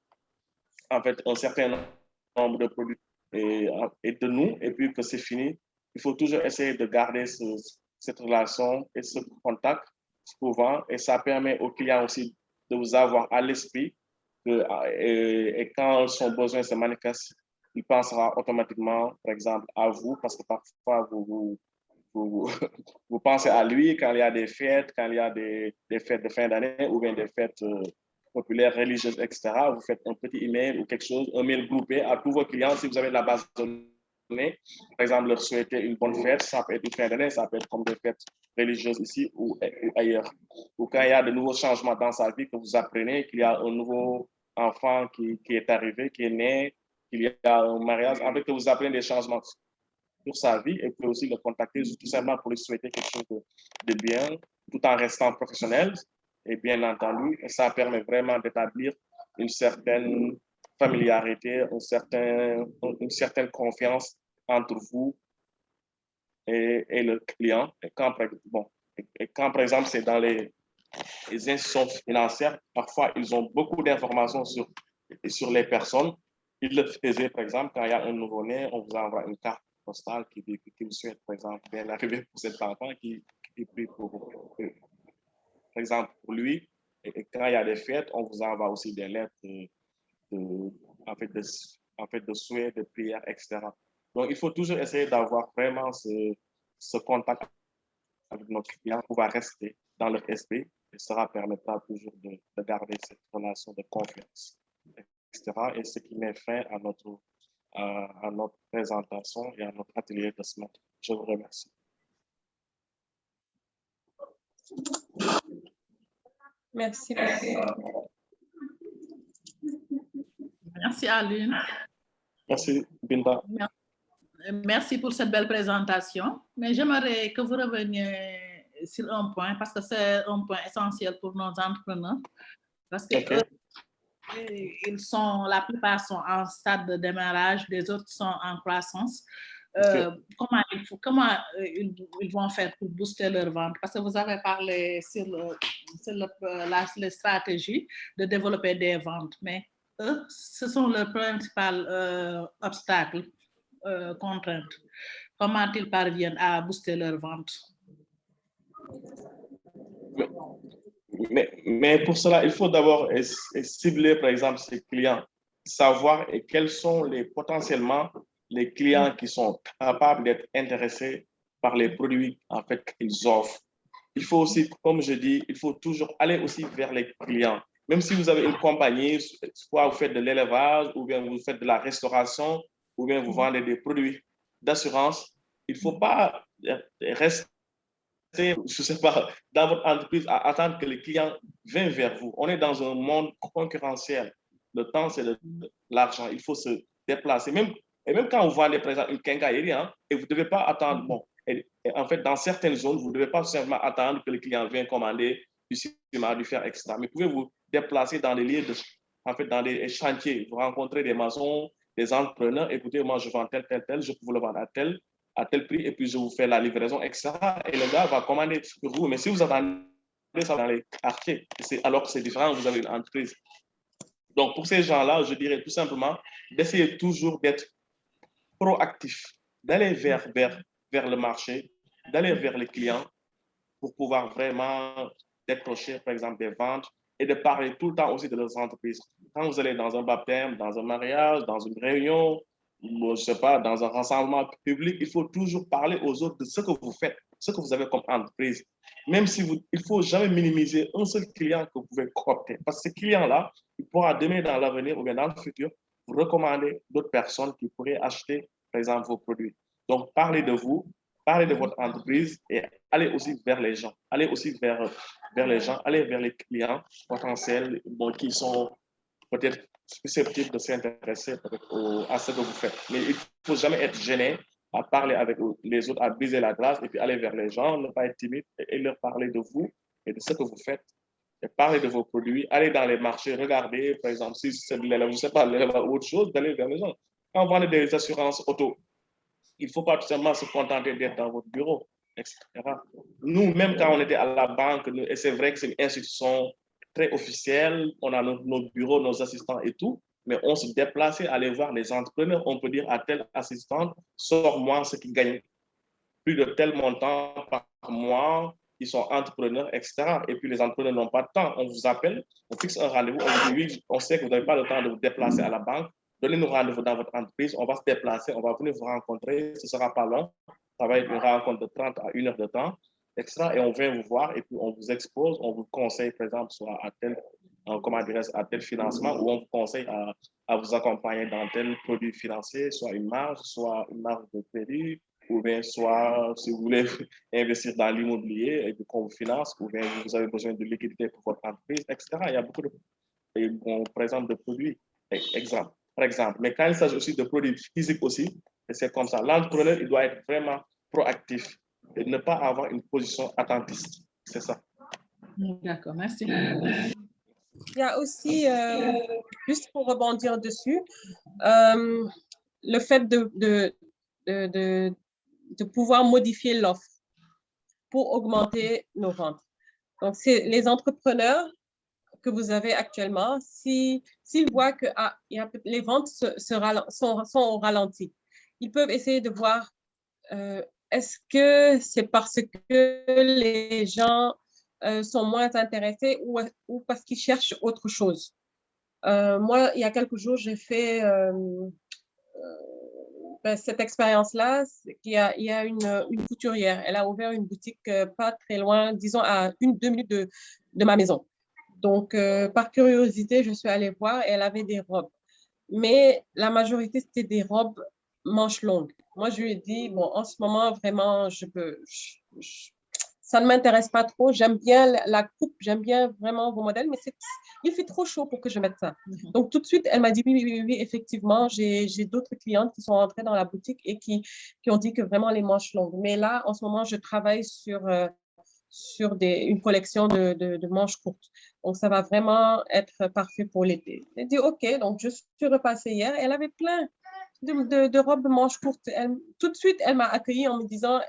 en fait un certain nombre de produits et de nous, et puis que c'est fini. Il faut toujours essayer de garder cette relation et ce contact souvent, et ça permet aux clients aussi de vous avoir à l'esprit et quand son besoin se manifeste, il pensera automatiquement, par exemple, à vous, parce que parfois vous pensez à lui quand il y a des fêtes, quand il y a des fêtes de fin d'année ou bien des fêtes populaires, religieuses, etc. Vous faites un petit email ou quelque chose, un mail groupé à tous vos clients si vous avez de la base de données. Par exemple, leur souhaiter une bonne fête, ça peut être une fin d'année, ça peut être comme des fêtes religieuses ici ou ailleurs. Ou quand il y a de nouveaux changements dans sa vie, que vous apprenez qu'il y a un nouveau enfant qui est arrivé, qui est né, qu'il y a un mariage, avec que vous apprenez des changements sur sa vie et puis aussi le contacter tout simplement pour lui souhaiter quelque chose de bien, tout en restant professionnel. Et bien entendu, ça permet vraiment d'établir une certaine familiarité, une certaine confiance entre vous et le client. Et quand, par exemple, c'est dans les institutions financières, parfois, ils ont beaucoup d'informations sur les personnes. Ils le faisaient, par exemple, quand il y a un nouveau-né, on vous envoie une carte postale qui vous souhaite, par exemple, bien l'arrivée pour cet enfant qui prie par exemple, pour lui. Et quand il y a des fêtes, on vous envoie aussi des lettres de souhaits, de prières, etc. Donc, il faut toujours essayer d'avoir vraiment ce contact avec notre client pour pouvoir rester dans leur esprit et cela permettra toujours de garder cette relation de confiance, etc. Et ce qui met fin à notre présentation et à notre atelier de ce matin. Je vous remercie. Merci. Merci, Aline. Merci, Binda. Merci pour cette belle présentation. Mais j'aimerais que vous reveniez sur un point, parce que c'est un point essentiel pour nos entrepreneurs. Parce que la plupart sont en stade de démarrage, les autres sont en croissance. Comment ils vont faire pour booster leur vente? Parce que vous avez parlé sur les stratégies de développer des ventes, mais eux, ce sont le principal obstacle, contrainte. Comment ils parviennent à booster leur vente? Mais pour cela, il faut d'abord cibler, par exemple, ses clients, savoir quels sont potentiellement les clients qui sont capables d'être intéressés par les produits en fait qu'ils offrent. Il faut aussi, comme je dis, il faut toujours aller aussi vers les clients. Même si vous avez une compagnie, soit vous faites de l'élevage, ou bien vous faites de la restauration, ou bien vous vendez des produits d'assurance, il ne faut pas rester, je ne sais pas, dans votre entreprise à attendre que le client vienne vers vous. On est dans un monde concurrentiel. Le temps, c'est l'argent. Il faut se déplacer. Et même quand vous vendez, par exemple, une quincaillerie, et vous ne devez pas attendre, et en fait, dans certaines zones, vous ne devez pas simplement attendre que le client vienne commander du ciment, du fer, etc. Mais vous pouvez vous déplacer dans des lieux, dans des chantiers. Vous rencontrez des maçons, des entrepreneurs. Écoutez, moi, je vends tel, je peux vous le vendre à tel prix, et puis je vous fais la livraison, etc. Et le gars va commander pour vous. Mais si vous attendez ça dans les quartiers, alors que c'est différent, vous avez une entreprise. Donc, pour ces gens-là, je dirais tout simplement d'essayer toujours d'être proactif, d'aller vers le marché, d'aller vers les clients pour pouvoir vraiment décrocher, par exemple, des ventes et de parler tout le temps aussi de leurs entreprises. Quand vous allez dans un baptême, dans un mariage, dans une réunion, je ne sais pas, dans un rassemblement public, il faut toujours parler aux autres de ce que vous faites, ce que vous avez comme entreprise. Même si il ne faut jamais minimiser un seul client que vous pouvez coopter. Parce que ce client-là, il pourra demain dans l'avenir ou bien dans le futur vous recommander d'autres personnes qui pourraient acheter, par exemple, vos produits. Donc, parlez de vous, parlez de votre entreprise et allez aussi vers les gens. Allez aussi vers les gens, allez vers les clients potentiels qui sont peut-être susceptibles de s'intéresser à ce que vous faites. Mais il ne faut jamais être gêné à parler avec les autres, à briser la glace et puis aller vers les gens, ne pas être timide et leur parler de vous et de ce que vous faites. Et parler de vos produits, aller dans les marchés, regarder, par exemple, si c'est de l'élevage, je ne sais pas, l'élevage ou autre chose, d'aller vers les gens. Quand on vend des assurances auto, il ne faut pas tout simplement se contenter d'être dans votre bureau. etc. Nous, même quand on était à la banque, et c'est vrai que c'est une institution très officielle, on a nos bureaux, nos assistants et tout, mais on se déplaçait, aller voir les entrepreneurs. On peut dire à tel assistant, sors-moi ce qui gagne plus de tel montant par mois, ils sont entrepreneurs, etc. Et puis les entrepreneurs n'ont pas de temps. On vous appelle, on fixe un rendez-vous, on dit oui, on sait que vous n'avez pas le temps de vous déplacer à la banque, donnez-nous rendez-vous dans votre entreprise, on va se déplacer, on va venir vous rencontrer, ce ne sera pas long, ça va être une rencontre de 30 à 1 heure de temps, etc. Et on vient vous voir et puis on vous expose, on vous conseille, par exemple, soit à tel, à tel financement, ou on vous conseille à vous accompagner dans tel produit financier, soit une marge de crédit, ou bien soit, si vous voulez investir dans l'immobilier et puis qu'on vous finance, ou bien vous avez besoin de liquidité pour votre entreprise, etc. Il y a beaucoup de, par exemple, de produits, par exemple. Mais quand il s'agit aussi de produits physiques aussi, c'est comme ça. L'entrepreneur, il doit être vraiment proactif et ne pas avoir une position attentiste. C'est ça. D'accord, merci. Il y a aussi, juste pour rebondir dessus, le fait de pouvoir modifier l'offre pour augmenter nos ventes. Donc, c'est les entrepreneurs que vous avez actuellement, s'ils voient que les ventes sont au ralenti, ils peuvent essayer de voir est-ce que c'est parce que les gens sont moins intéressés ou parce qu'ils cherchent autre chose. Moi, il y a quelques jours, j'ai fait cette expérience-là. Il y a une couturière. Elle a ouvert une boutique pas très loin, disons à 1-2 minutes de ma maison. Donc, par curiosité, je suis allée voir et elle avait des robes. Mais la majorité, c'était des robes manches longues. Moi, je lui ai dit, bon, en ce moment, vraiment, ça ne m'intéresse pas trop. J'aime bien la coupe, j'aime bien vraiment vos modèles, mais il fait trop chaud pour que je mette ça. Donc, tout de suite, elle m'a dit, oui, effectivement, j'ai d'autres clientes qui sont entrées dans la boutique et qui ont dit que vraiment les manches longues. Mais là, en ce moment, je travaille sur une collection de manches courtes. Donc, ça va vraiment être parfait pour l'été. J'ai dit, OK, donc je suis repassée hier. Elle avait plein de robes manches courtes. Tout de suite, elle m'a accueillie en me disant,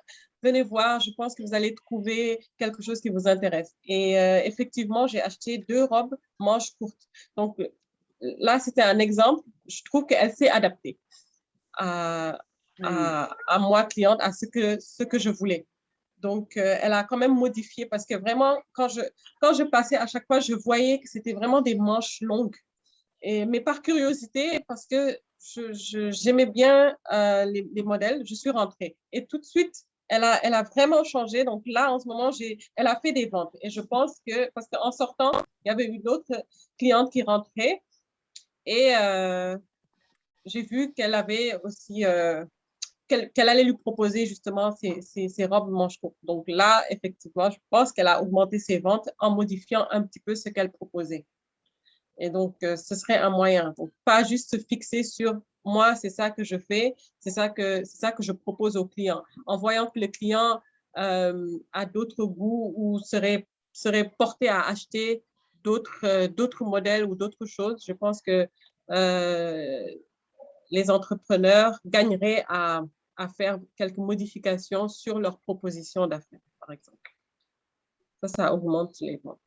venez voir, je pense que vous allez trouver quelque chose qui vous intéresse. Et effectivement, j'ai acheté 2 robes manches courtes. Donc, là, c'était un exemple. Je trouve qu'elle s'est adaptée à moi, cliente, à ce que je voulais. Donc, elle a quand même modifié parce que vraiment, quand je passais à chaque fois, je voyais que c'était vraiment des manches longues. Mais par curiosité, parce que j'aimais bien les modèles, je suis rentrée. Et tout de suite, elle a vraiment changé. Donc là, en ce moment, elle a fait des ventes. Et je pense que, parce qu'en sortant, il y avait eu d'autres clientes qui rentraient. Et j'ai vu qu'elle avait aussi... qu'elle allait lui proposer justement ces robes manches courtes. Donc là, effectivement, je pense qu'elle a augmenté ses ventes en modifiant un petit peu ce qu'elle proposait. Et donc, ce serait un moyen. Donc, pas juste se fixer sur moi, c'est ça que je fais, c'est ça que je propose au client. En voyant que le client a d'autres goûts ou serait porté à acheter d'autres modèles ou d'autres choses, je pense que les entrepreneurs gagneraient à faire quelques modifications sur leur proposition d'affaires, par exemple. Ça augmente les ventes.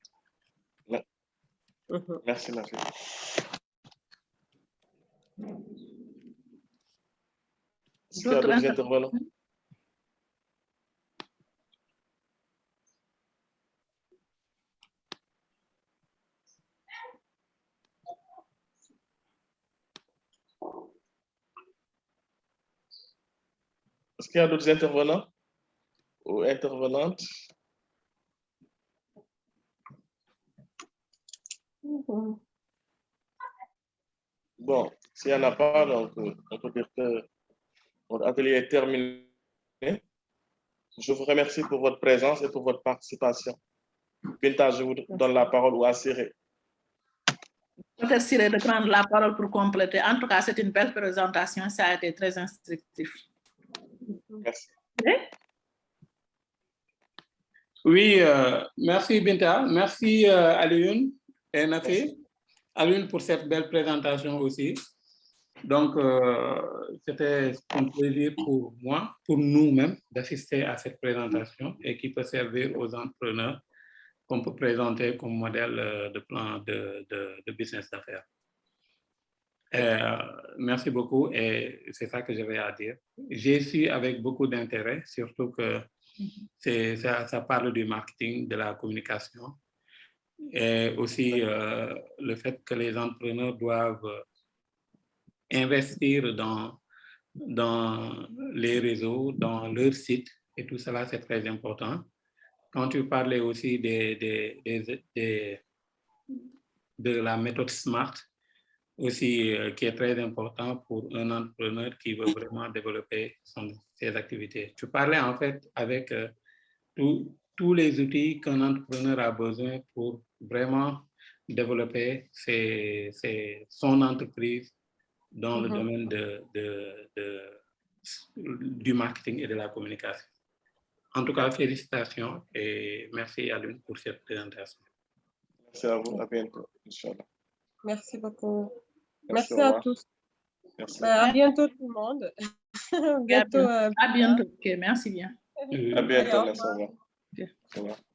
Merci, Nafi. Est-ce qu'il y a d'autres intervenants? Est-ce qu'il y a d'autres intervenants ou intervenantes? Bon, s'il n'y en a pas, donc on peut dire que votre atelier est terminé. Je vous remercie pour votre présence et pour votre participation. Binta, je vous donne la parole ou à Siré. Peut-être Siré de prendre la parole pour compléter. En tout cas, c'est une belle présentation. Ça a été très instructif. Merci. Oui, merci Binta. Merci Alioune et Nafi. Alioune pour cette belle présentation aussi. Donc, c'était un plaisir pour moi, pour nous-mêmes, d'assister à cette présentation et qui peut servir aux entrepreneurs qu'on peut présenter comme modèle de plan de business d'affaires. Merci beaucoup et c'est ça que j'avais à dire. J'ai su avec beaucoup d'intérêt, surtout que ça parle du marketing, de la communication et aussi le fait que les entrepreneurs doivent investir dans les réseaux, dans leur site et tout cela, c'est très important. Quand tu parlais aussi de la méthode SMART, aussi qui est très important pour un entrepreneur qui veut vraiment développer ses activités. Tu parlais en fait avec tous les outils qu'un entrepreneur a besoin pour vraiment développer son entreprise dans le domaine du marketing et de la communication. En tout cas, félicitations et merci Aline pour cette présentation. Merci à vous, à bientôt, Inch'Allah. Merci beaucoup. Merci à tous. Merci. À bientôt tout le monde. À bientôt. Ok, merci bien. À bientôt, merci. Au revoir. Okay. Au revoir.